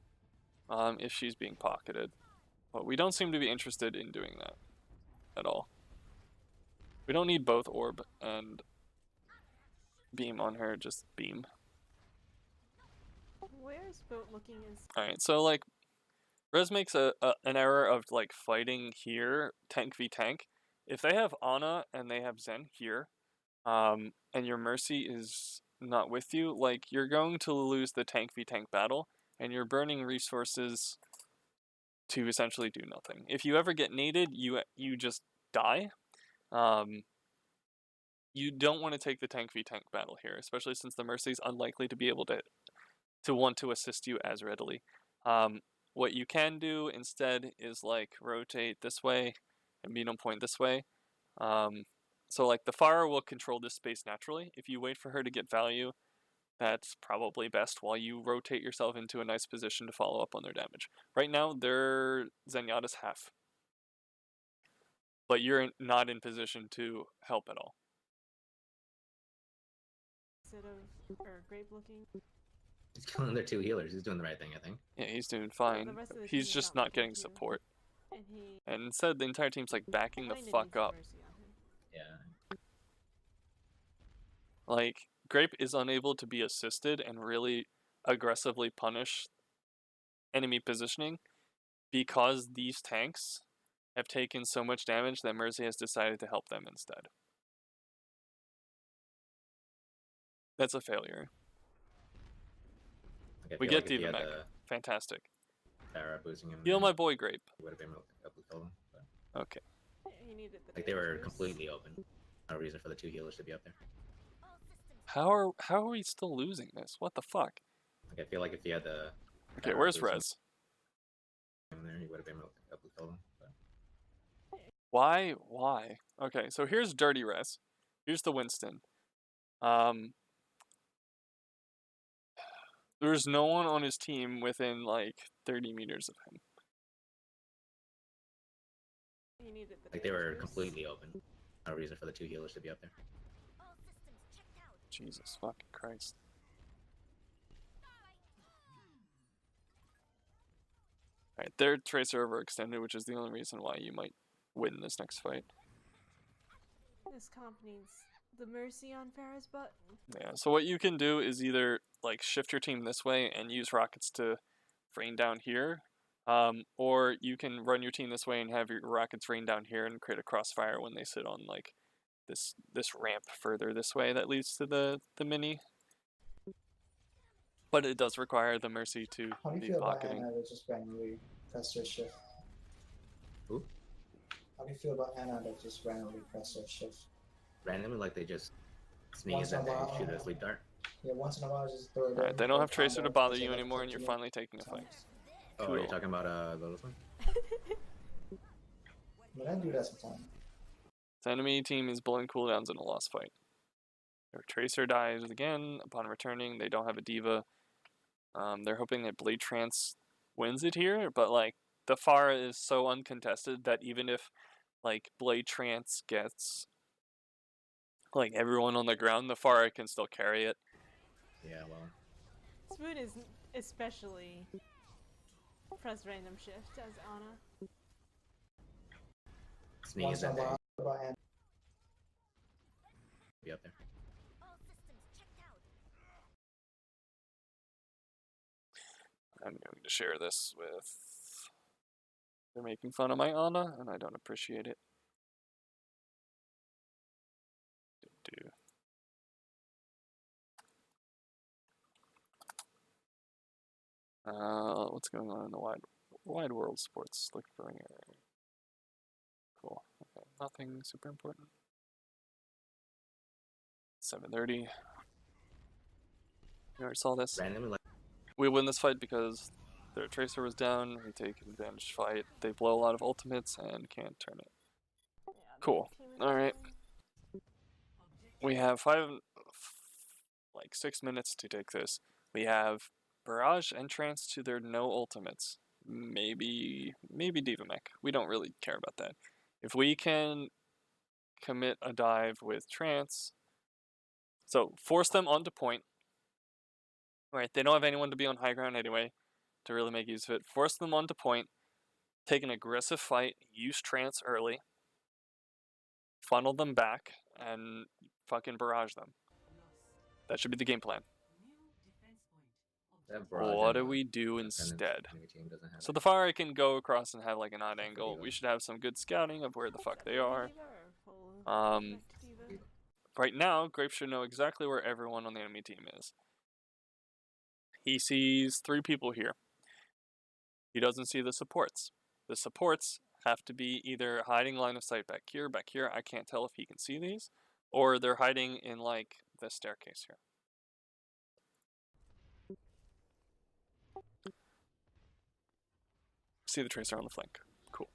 if she's being pocketed. But we don't seem to be interested in doing that at all. We don't need both Orb and Beam on her, just Beam. Where's boat looking is... Alright, so like Rez makes an error of like fighting here, tank v tank. If they have Ana and they have Zen here, and your Mercy is not with you, like you're going to lose the tank v tank battle, and you're burning resources to essentially do nothing. If you ever get naded, you just die. You don't want to take the tank v tank battle here, especially since the Mercy is unlikely to be able to want to assist you as readily. What you can do instead is like rotate this way and beat on point this way. So like the Fire will control this space naturally. If you wait for her to get value, that's probably best while you rotate yourself into a nice position to follow up on their damage. Right now, their Zenyatta's half. But you're not in position to help at all. Instead of, or Grape looking. He's killing their two healers. He's doing the right thing, I think. Yeah, he's doing fine. He's just not getting support. And instead, the entire team's like backing the fuck up. Yeah. Like, Grape is unable to be assisted and really aggressively punish enemy positioning because these tanks have taken so much damage that Mercy has decided to help them instead. That's a failure. We get Diva Mech. Fantastic. Boosting him. Heal my boy Grape. Would have been able to kill him, but... Okay. Like they were completely open. No reason for the two healers to be up there. How are we still losing this? What the fuck? Like I feel like if he had the... Okay, where's Rez? There, he would have been able to kill him. But... Why? Okay, so here's Dirty Rez. Here's the Winston. There's no one on his team within like 30 meters of him. Like they were completely open. No reason for the two healers to be up there. Jesus fucking Christ. Alright, their Tracer overextended, which is the only reason why you might win this next fight. This comp needs the Mercy on Farah's button. Yeah, so what you can do is either like shift your team this way and use rockets to rain down here, or you can run your team this way and have your rockets rain down here and create a crossfire when they sit on like this ramp further this way that leads to the mini. But it does require the Mercy to How do you be feel about pocketing. Anna that just randomly pressed her shift? Who? How do you feel about Anna that just randomly pressed her shift? Randomly, like they just sneeze Once in and a they while. shoot a sleep dart. Yeah, once in a while just throw it Alright, in. they don't for have Tracer to combo, bother because they you like anymore, to and you're do it. finally taking a fight. Oh, are you Cool. talking about Lotus one? But I do that sometimes. The enemy team is blowing cooldowns in a lost fight. Their Tracer dies again upon returning. They don't have a Diva. They're hoping that Blade Trance wins it here, but like the Pharah is so uncontested that even if like Blade Trance gets like everyone on the ground, the Pharah can still carry it. Yeah, well. Spoon is especially press random shift as Anna. Sneeze Once in a and they while about Anna. be up there. I'm going to share this with. They're making fun of my Ana, and I don't appreciate it. What's going on in the wide world sports? Look for ringer. Cool. Okay, nothing super important. 7:30. You already saw this. Randomly, like We win this fight because their Tracer was down. We take an advantage fight. They blow a lot of ultimates and can't turn it. Yeah, Cool. All right. We have 6 minutes to take this. We have Barrage and Trance to their no ultimates. Maybe Diva Mech. We don't really care about that. If we can commit a dive with Trance, so force them onto point. Right, they don't have anyone to be on high ground anyway to really make use of it. Force them onto point, take an aggressive fight, use Trance early, funnel them back, and fucking barrage them. That should be the game plan. What do we do instead? So the Pharah can go across and have like an odd angle. We should have some good scouting of where the fuck they are. Right now, Grape should know exactly where everyone on the enemy team is. He sees 3 people here. He doesn't see the supports. The supports have to be either hiding line of sight back here. I can't tell if he can see these, or they're hiding in like the staircase here. See the Tracer on the flank. Cool.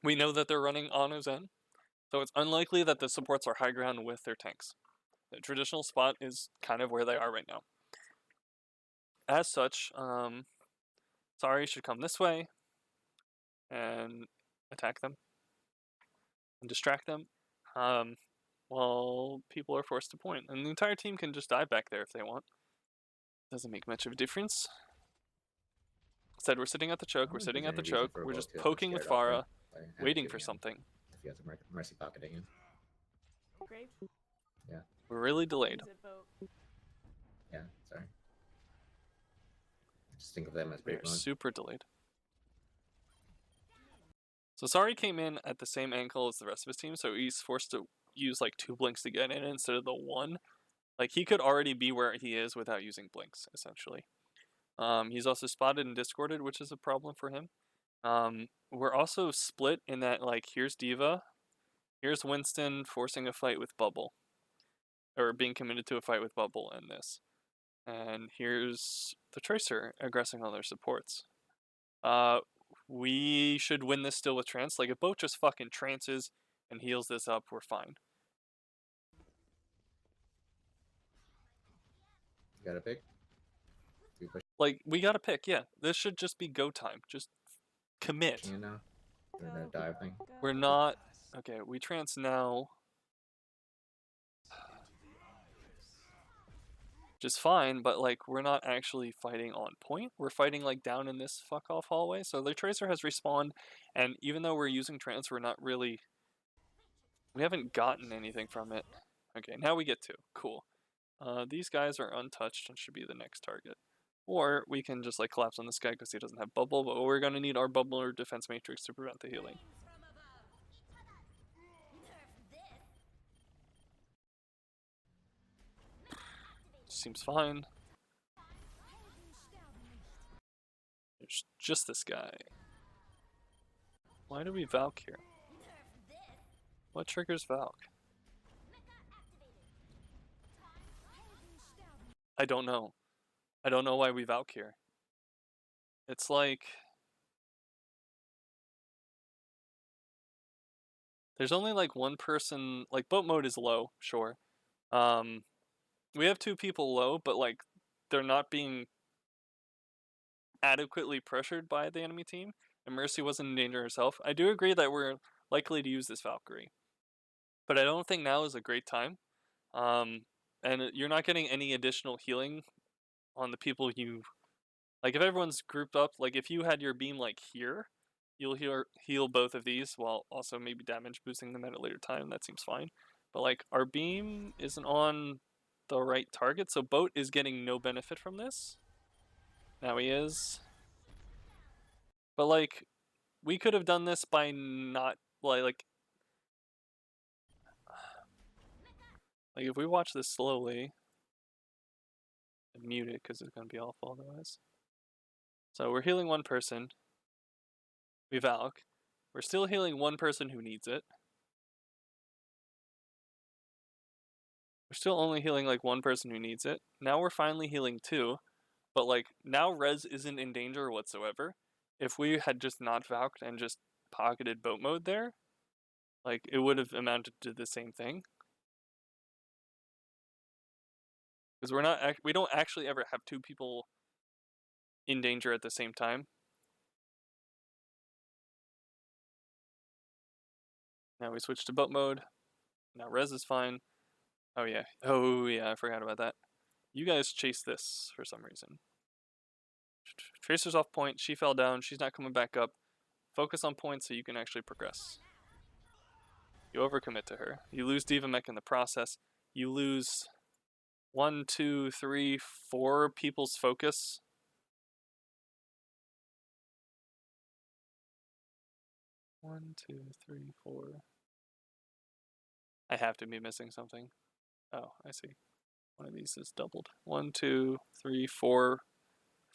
We know that they're running Anu Zen, so it's unlikely that the supports are high ground with their tanks. The traditional spot is kind of where they are right now. As such, Sari should come this way and attack them and distract them while people are forced to point. And the entire team can just dive back there if they want. Doesn't make much of a difference. Instead, we're sitting at the choke, we're just poking with Pharah, waiting for something. If you have the Mercy pocketing him. Grape? Yeah. We're really delayed. Yeah, sorry. Just think of them as We're great ones. super delayed. So Sari came in at the same angle as the rest of his team, so he's forced to use like 2 blinks to get in instead of the 1. Like he could already be where he is without using blinks, essentially. He's also spotted and discorded, which is a problem for him. We're also split in that like here's Diva, here's Winston forcing a fight with Bubble. Or being committed to a fight with Bubble in this. And here's the Tracer aggressing all their supports. We should win this still with Trance. Like if both just fucking trances and heals this up, we're fine. You gotta pick? Like we gotta pick, yeah. This should just be go time. Just commit. You know? Or the dive thing. We're not okay, we trance now. Which is fine, but like we're not actually fighting on point. We're fighting like down in this fuck off hallway. So the Tracer has respawned, and even though we're using trance, we're not really. We haven't gotten anything from it. Okay, now we get to. Cool. These guys are untouched and should be the next target. Or we can just like collapse on this guy because he doesn't have bubble, but we're gonna need our bubble or defense matrix to prevent the healing. Seems fine. There's just this guy. Why do we Valk here? What triggers Valk? I don't know. I don't know why we Valk here. It's like... There's only like one person... Like, boat mode is low, sure. We have 2 people low, but like, they're not being adequately pressured by the enemy team, and Mercy wasn't in danger herself. I do agree that we're likely to use this Valkyrie, but I don't think now is a great time. And you're not getting any additional healing on the people you... Like, if everyone's grouped up, like, if you had your beam, like, here, you'll heal both of these, while also maybe damage boosting them at a later time. That seems fine. But, like, our beam isn't on the right target, so Boat is getting no benefit from this. Now he is. But, like, we could have done this by not, like if we watch this slowly, and mute it because it's going to be awful otherwise. So we're healing one person. We Valk. We're still healing one person who needs it. We're still only healing like one person who needs it. Now we're finally healing 2. But like, now Rez isn't in danger whatsoever. If we had just not Valked and just pocketed boat mode there, like, it would have amounted to the same thing. Because we don't actually ever have 2 people in danger at the same time. Now we switch to boat mode. Now Rez is fine. Oh yeah, I forgot about that. You guys chase this for some reason. Tracer's off point, she fell down, she's not coming back up. Focus on point so you can actually progress. You overcommit to her. You lose Diva Mech in the process. You lose 1, 2, 3, 4 people's focus. One, 2, 3, 4. I have to be missing something. Oh, I see. One of these is doubled. 1, 2, 3, 4.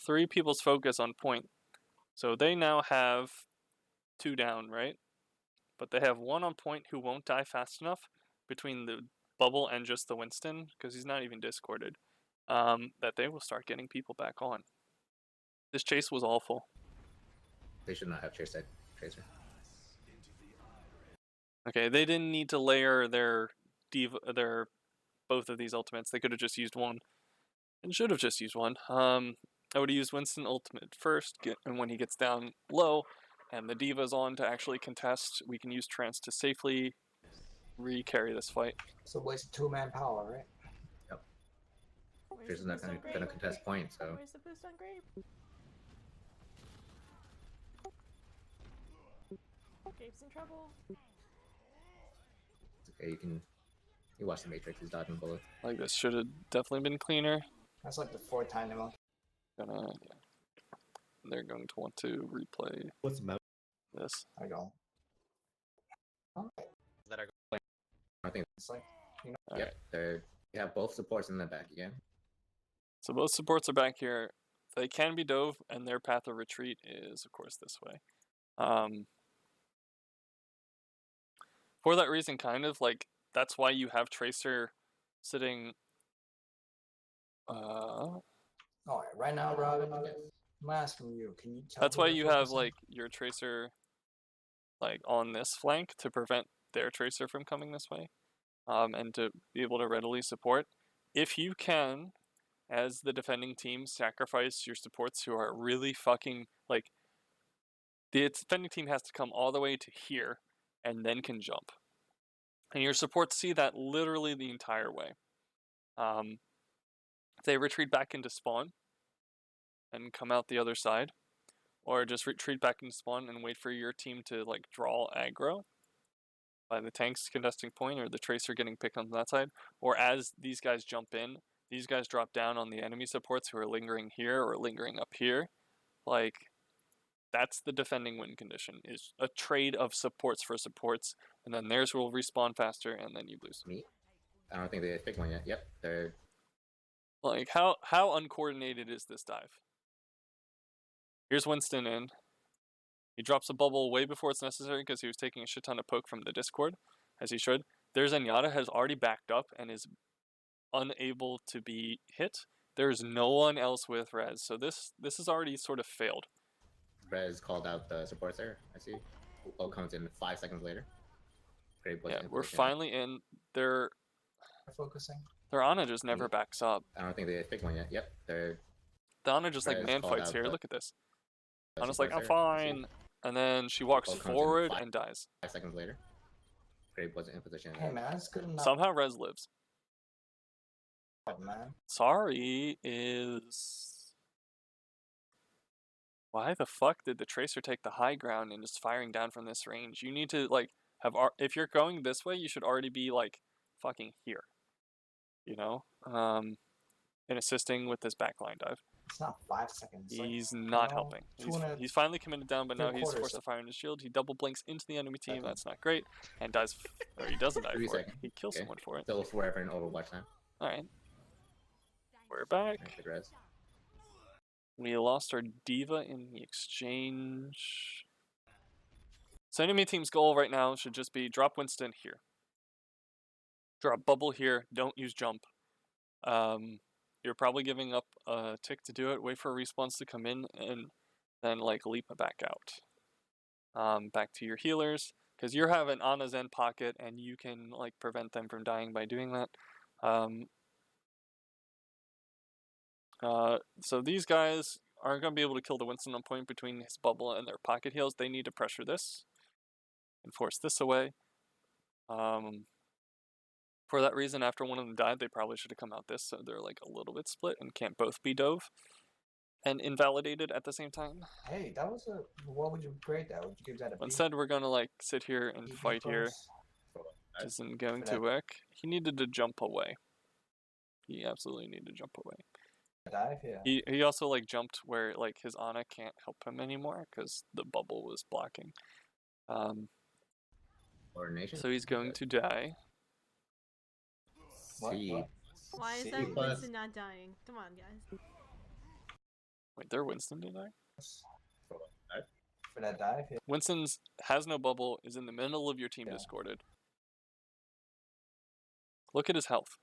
3 people's focus on point. So they now have 2 down, right? But they have 1 on point who won't die fast enough between the bubble and just the Winston, because he's not even discorded, that they will start getting people back on. This chase was awful. They should not have chased that Tracer. Okay, they didn't need to layer their both of these ultimates. They could have just used one, and should have just used one. I would have used Winston ultimate first, and when he gets down low, and the Diva's on to actually contest, we can use Trance to safely re-carry this fight. So waste 2-man power, right? Yep. Tracer's not gonna contest point, so. Where's the boost on Grape? Grape's in trouble. It's okay, you watch the Matrix, he's dodging bullets. Like, this should have definitely been cleaner. That's like the 4th time they won't. They're going to want to replay What's the map? this. I go. I think It's like, yep, you have both supports in the back again. So both supports are back here. They can be dove, and their path of retreat is, of course, this way. For that reason, kind of, like, that's why you have Tracer sitting... Alright, right now, Robin, I'm asking you, can you tell That's me why what you focus have, on? like, your Tracer, like, on this flank to prevent their Tracer from coming this way. And to be able to readily support. If you can, as the defending team, sacrifice your supports who are really fucking, like, the defending team has to come all the way to here and then can jump. And your supports see that literally the entire way. They retreat back into spawn and come out the other side, or just retreat back into spawn and wait for your team to, like, draw aggro by the tanks contesting point or the Tracer getting picked on that side, or as these guys jump in, these guys drop down on the enemy supports who are lingering here or lingering up here. Like, that's the defending win condition, is a trade of supports for supports, and then theirs will respawn faster, and then you lose. Me? I don't think they picked one yet. Yep, they're... Like, how uncoordinated is this dive? Here's Winston in. He drops a bubble way before it's necessary because he was taking a shit ton of poke from the Discord, as he should. Their Zenyatta has already backed up and is unable to be hit. There's no one else with Rez, so this is already sort of failed. Rez called out the supports there. I see. Ult comes in 5 seconds later. Great. Yeah, we're finally in. Their Focusing. Ana just never backs up. I don't think they picked one yet. Yep, they're. The Ana just like Rez man called fights out here. the- Look at this. the Ana's like, I'm supports there. I see. fine, and then she walks Ult comes in forward 5 and dies. seconds later. Great wasn't in position. Hey man, that's good enough. Somehow Rez lives. Man. Sorry is. Why the fuck did the Tracer take the high ground and is firing down from this range? You need to like have. If you're going this way, you should already be like fucking here. You know, and assisting with this backline dive. It's not 5 seconds. He's like, not no, helping. two and a- He's finally committed down, but now he's 3/4 forced to fire on his shield. He double blinks into the enemy team. That's not great, and dies. Or he doesn't die 3 for it. seconds. He kills Okay. someone for it. Still forever in Overwatch time. All right, we're back. Alright, good Rez. We lost our diva in the exchange. So enemy team's goal right now should just be drop Winston here. Drop bubble here. Don't use jump. You're probably giving up a tick to do it. Wait for a response to come in and then like leap back out. Back to your healers because you have an Ana Zen pocket and you can like prevent them from dying by doing that. So these guys aren't going to be able to kill the Winston on point between his bubble and their pocket heals. They need to pressure this and force this away. For that reason, after one of them died, they probably should have come out this, so they're like a little bit split and can't both be dove and invalidated at the same time. Hey, that was a. What would you grade that? Would you give that a B? Instead, we're going to like sit here and B fight here. plus? Which isn't going For to that- work. He needed to jump away. He absolutely needed to jump away. Dive, yeah. He also like jumped where like his Ana can't help him anymore because the bubble was blocking. Coordination. So he's going to die. What? C. What? Why is C that plus- Winston not dying? Come on, guys. Wait, they're Winston to die? For that dive, yeah. Winston's has no bubble, is in the middle of your team Yeah. discorded. Look at his health.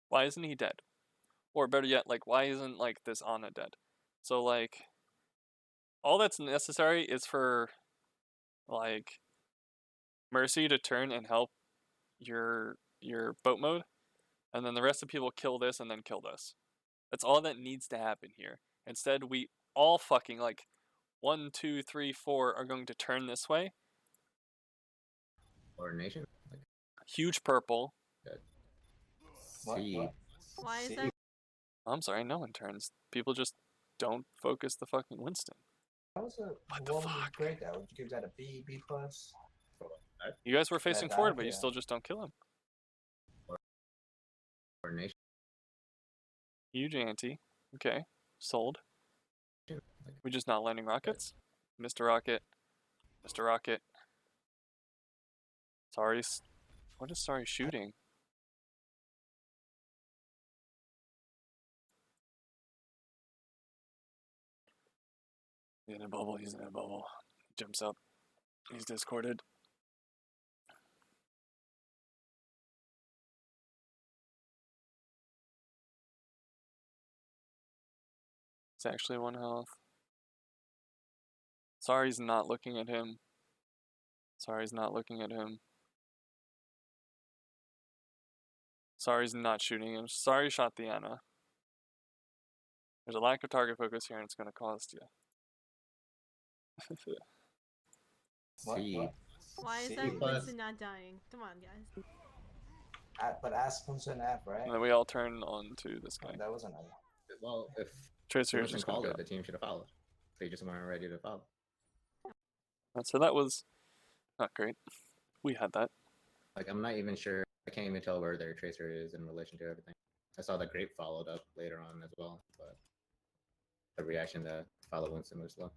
Why isn't he dead? Or better yet, like why isn't like this Ana dead? So like all that's necessary is for like Mercy to turn and help your boat mode, and then the rest of people kill this and then kill this. That's all that needs to happen here. Instead, we all fucking like 1, 2, 3, 4 are going to turn this way. Coordination. Like Huge purple. What? C. What? Why is C. that? I'm sorry, no one turns. People just don't focus the fucking Winston. That was a. What the What would you fuck? grade that? Would you give that a B, B plus? You guys were facing forward, but you yeah. still just don't kill him. Coordination. Huge anti. Okay, sold. We just not landing rockets? Mr. Rocket. Mr. Rocket. Sorry's. What is Sorry shooting? He's in a bubble, he's in a bubble. He jumps up. He's discorded. It's actually 1 health. Sorry's not looking at him. Sorry's not looking at him. Sorry's not shooting him. Sorry shot the Ana. There's a lack of target focus here and it's gonna cost you. What? C. What? Why is C that plus- Winston not dying? Come on, guys. But ask Winston F, right? And then we all turn on to this guy. That wasn't a. Well, if Tracer is Winston just gonna called go. it, the team should have followed. They just weren't ready to follow. So that was not great. We had that. Like I'm not even sure. I can't even tell where their tracer is in relation to everything. I saw the grape followed up later on as well, but the reaction to follow Winston was slow.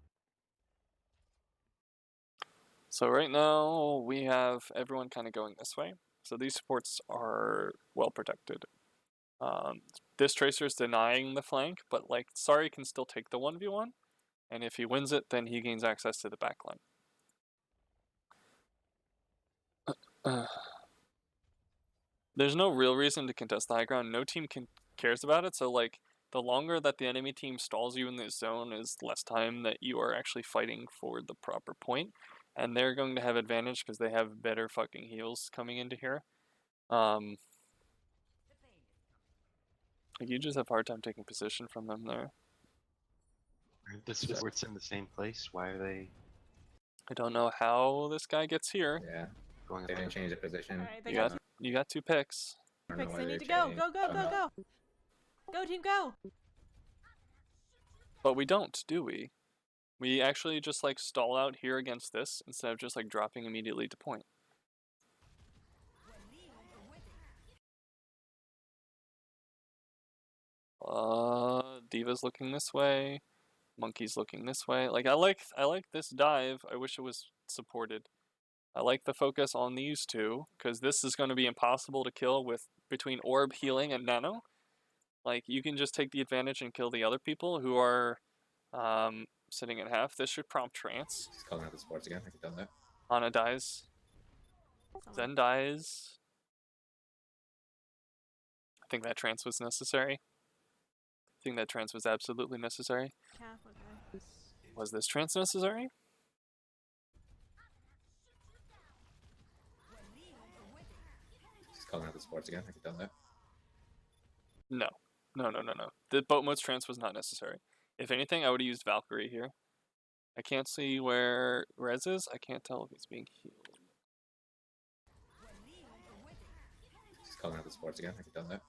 So right now we have everyone kind of going this way. So these supports are well protected. this Tracer is denying the flank, but like Sari can still take the 1v1, and if he wins it, then he gains access to the backline. There's no real reason to contest the high ground. No team cares about it, so like the longer that the enemy team stalls you in this zone is less time that you are actually fighting for the proper point, and they're going to have advantage because they have better fucking heals coming into here. Like you just have a hard time taking position from them there. Aren't the supports in the same place? Why are they I don't know how this guy gets here. Yeah, going? they didn't change the position. Alright, they You got got, you got 2 picks. I don't know picks. why They they're need to go. changing. Go, go, go, go. Go, team, go. But we don't, do we? We actually just like stall out here against this instead of just like dropping immediately to point. Diva's looking this way. Monkey's looking this way. Like I like this dive. I wish it was supported. I like the focus on these two because this is going to be impossible to kill with between orb, healing, and nano. Like you can just take the advantage and kill the other people who are sitting at half. This should prompt trance. Just calling out the sports again. I could done that. Ana dies. Zen dies. I think that trance was necessary. I think that trance was absolutely necessary. Calf, okay. Was this trance necessary? Just calling out the sports again. I could done that. No. No. The boat mode's trance was not necessary. If anything, I would have used Valkyrie here. I can't see where Rez is. I can't tell if he's being healed. Just calling out the sports again. I could done that.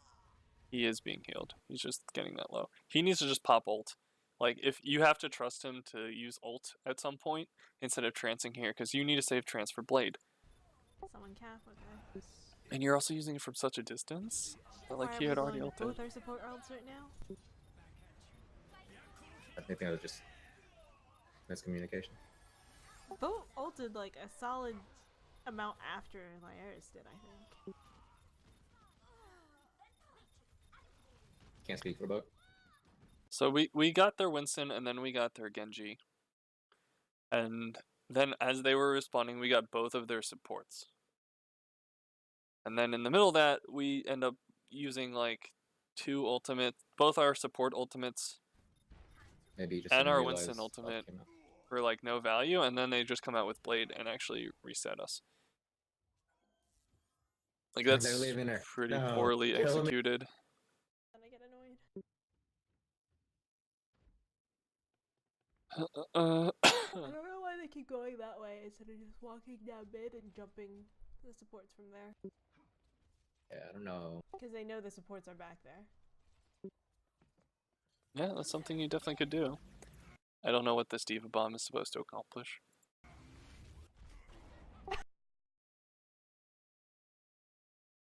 He is being healed. He's just getting that low. He needs to just pop ult. Like, if you have to trust him to use ult at some point instead of trancing here, because you need to save trance for Blade. Someone calf, okay. And you're also using it from such a distance. But, like, he had already ulted. Both our support ults right now. I think that was just miscommunication. Both ulted like a solid amount after Lyra's did, I think. Can't speak for both. So we got their Winston and then we got their Genji. And then as they were responding, we got both of their supports. And then in the middle of that, we end up using like 2 ultimates, both our support ultimates Maybe just and didn't our realize Winston stuff ultimate came out. for like no value, and then they just come out with Blade and actually reset us. Like that's They're leaving her. pretty No, poorly kill me. executed. And I get annoyed. Uh, I don't know why they keep going that way instead of just walking down mid and jumping the supports from there. Yeah, I don't know. Because they know the supports are back there. yeah, that's something you definitely could do. I don't know what this Diva Bomb is supposed to accomplish.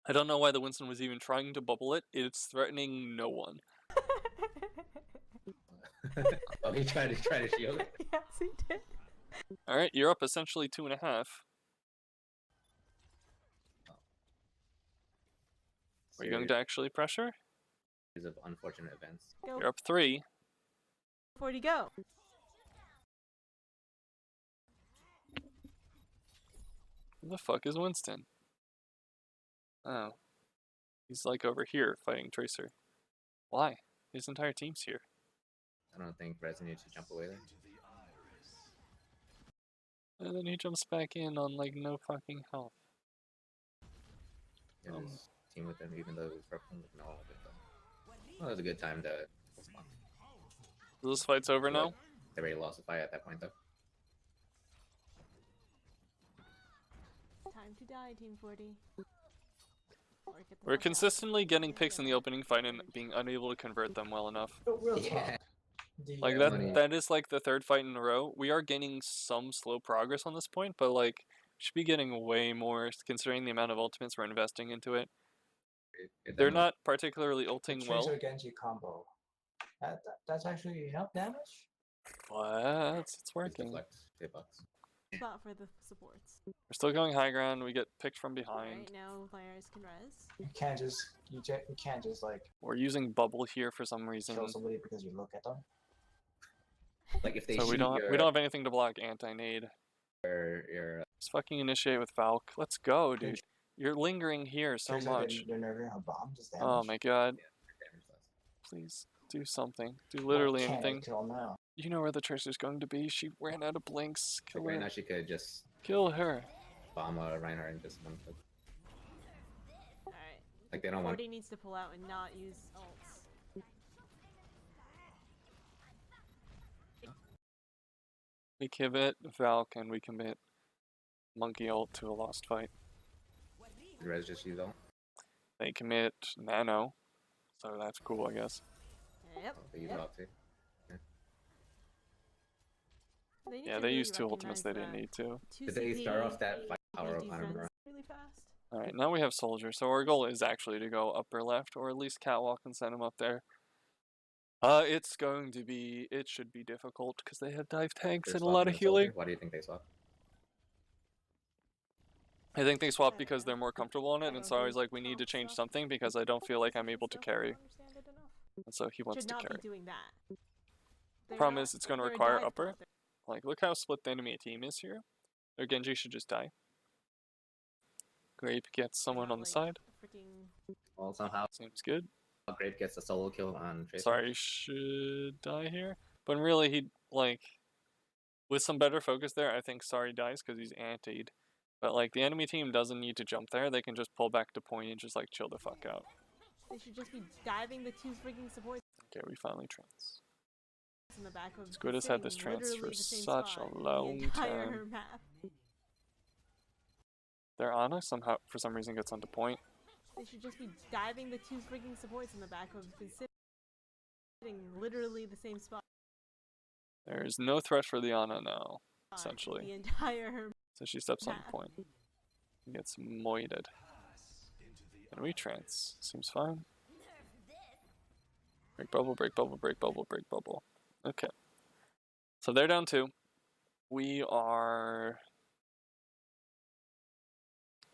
I don't know why the Winston was even trying to bubble it. It's threatening no one. Oh, he tried to shield it. Yes, he did. Alright, you're up essentially 2.5. Are you going to actually pressure? Series of unfortunate events. Go. You're up 3. 40 go. Who the fuck is Winston? Oh. He's like over here fighting Tracer. Why? His entire team's here. I don't think Rez needs to jump away there. And then he jumps back in on like no fucking health. Get his team with him, even though it was broken with no all of it. Well, it was a good time to respond. This fight's over now? They already lost the fight at that point, though. Time to die, Team 40. Or get the We're fuck out. consistently getting picks in the opening fight and being unable to convert them well enough. But real talk, Yeah. Like Money. that is like the 3rd fight in a row. We are gaining some slow progress on this point, but like should be getting way more considering the amount of ultimates we're investing into it. They're not particularly ulting well. Tracer Genji combo. That's actually enough damage? What? It's Just working. deflect hitbox. spot for the supports. We're still going high ground. We get picked from behind. Alright, now players can res. You can't just like We're using bubble here for some reason. kill somebody because you look at them. Like if they So shoot we don't your, have anything to block anti-nade. your Let's fucking initiate with Valk. Let's go, dude. You're lingering here so Tracer, much. They're nerving a bomb. Just damage. Oh my god. damage less. Please do something. Do literally Why can't anything. I kill now? You know where the Tracer's going to be. She ran out of blinks. Kill Like right her. now she could just Kill her. bomb a Reinhardt and just one click. Alright. Like they don't want. 40 needs to pull out and not use ults. We commit Valk and we commit Monkey ult to a lost fight. Res just use all. They commit Nano. So that's cool, I guess. Yep. They use yep. all too. They need Yeah, to they really used 2 ultimates they recognize didn't need to. that Did they start 2 off that fight power up CP on runs him? really fast. Alright, now we have Soldier. So our goal is actually to go upper left, or at least catwalk and send him up there. It's going to be, it should be difficult, because they have dive tanks and a lot of healing. Why do you think they swap? I think they swap because they're more comfortable on it, I and don't so I was think like, we need to change stuff. something, because I don't feel like I'm able to Stuff, I carry. don't understand it enough. And so he wants Should to not carry. be doing that. They're Problem not- is, it's going to they're a require dive upper. club. Like, look how split the enemy team is here. Their Genji should just die. Grape gets someone Not on the like side. freaking- Well, somehow Seems good. Grape gets a solo kill on Tracer. Sorry, should die here. But really, he, like, with some better focus there, I think Sorry dies because he's antied. But, like, the enemy team doesn't need to jump there. They can just pull back to point and just, like, chill the fuck out. They should just be diving the 2 freaking supports Okay, we finally trans. in the back of Squid has had this sitting trance literally for the same such spot a the long entire time. map. Their Ana somehow, for some reason, gets onto point. They should just be diving the 2 freaking supports in the back of sitting literally the same spot There's no threat for the Ana now, the essentially. entire So she steps on map. point. And gets moited. And we trance. Seems fine. Break bubble, break bubble, break bubble, break bubble. Okay. So they're down 2. We are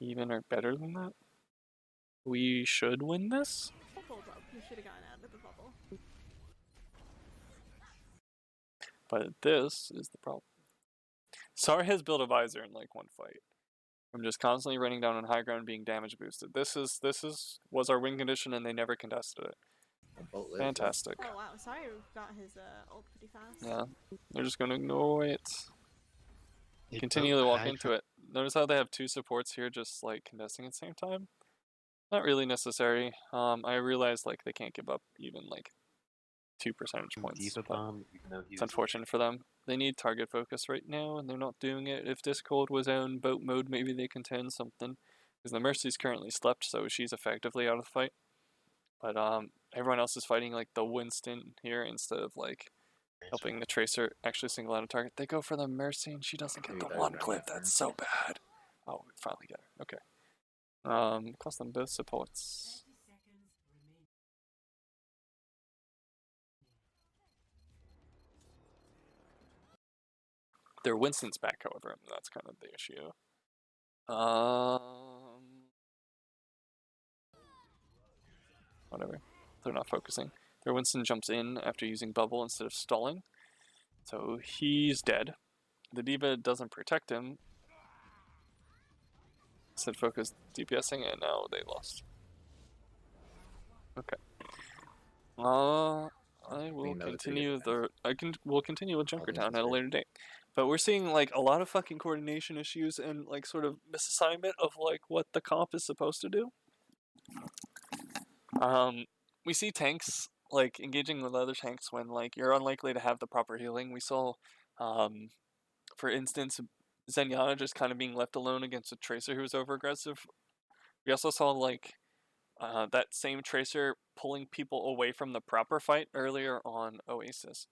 even or better than that. We should win this. Hold up, you should have gotten out of the bubble. But this is the problem. Sorry has built a visor in like one fight. I'm just constantly running down on high ground being damage boosted. This was our win condition and they never contested it. Fantastic. Oh wow, sorry got his ult pretty fast. Yeah. They're just gonna ignore it. They Continually built walk high into it. Notice how they have 2 supports here just like contesting at the same time? Not really necessary. I realized like they can't give up even like 2 percentage points. Diva but bomb, even though it's unfortunate for them. They need target focus right now, and they're not doing it. If Discord was on boat mode, maybe they contend something. Because the Mercy's currently slept, so she's effectively out of the fight. But everyone else is fighting like the Winston here instead of like helping the Tracer actually single out a target. They go for the Mercy, and she doesn't get Maybe the that one would clip. wrap that That's so bad. Oh, we finally get her. Okay. Cost them both supports. 30 seconds remaining. Their Winston's back, however, and that's kind of the issue. Whatever. They're not focusing. Their Winston jumps in after using bubble instead of stalling. So he's dead. The D.Va doesn't protect him. Instead focused DPSing, and now they lost. Okay. I will continue we'll continue with Junkertown at a later date. But we're seeing like a lot of fucking coordination issues and like sort of misassignment of like what the comp is supposed to do. We see tanks like engaging with other tanks when like you're unlikely to have the proper healing. We saw for instance Zenyatta just kind of being left alone against a Tracer who was over aggressive. We also saw like that same Tracer pulling people away from the proper fight earlier on Oasis.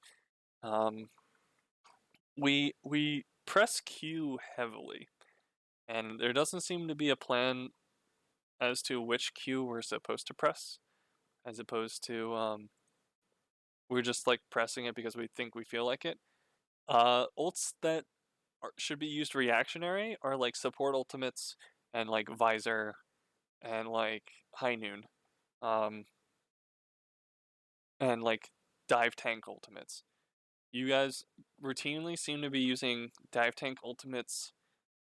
We press Q heavily, and there doesn't seem to be a plan as to which Q we're supposed to press, as opposed to we're just like pressing it because we think we feel like it. Ults that should be used reactionary are like support ultimates and like visor and like high noon, and like dive tank ultimates. You guys routinely seem to be using dive tank ultimates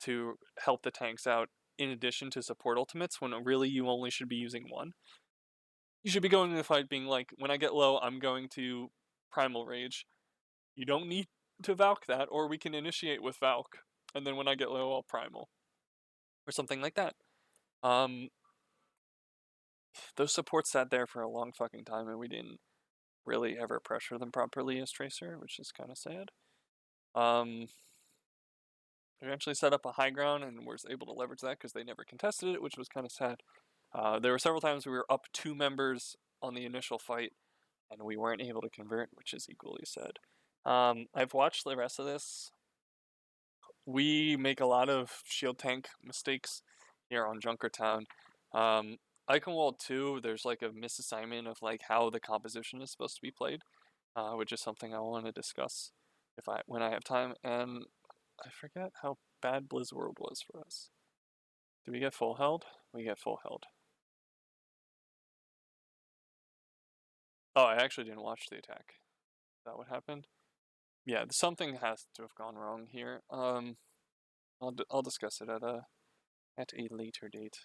to help the tanks out in addition to support ultimates, when really you only should be using one. You should be going in the fight being like, when I get low, I'm going to Primal Rage. You don't need to Valk that, or we can initiate with Valk, and then when I get low, I'll Primal. Or something like that. Those supports sat there for a long fucking time, and we didn't really ever pressure them properly as Tracer, which is kind of sad. We eventually set up a high ground and was able to leverage that because they never contested it, which was kind of sad. There were several times we were up 2 members on the initial fight, and we weren't able to convert, which is equally sad. I've watched the rest of this. We make a lot of shield tank mistakes here on Junkertown. Eichenwald 2, there's like a misassignment of like how the composition is supposed to be played, which is something I want to discuss when I have time. And I forget how bad Blizzworld was for us. Did we get full held? We get full held. Oh, I actually didn't watch the attack. Is that what happened? Yeah, something has to have gone wrong here. I'll discuss it at a later date.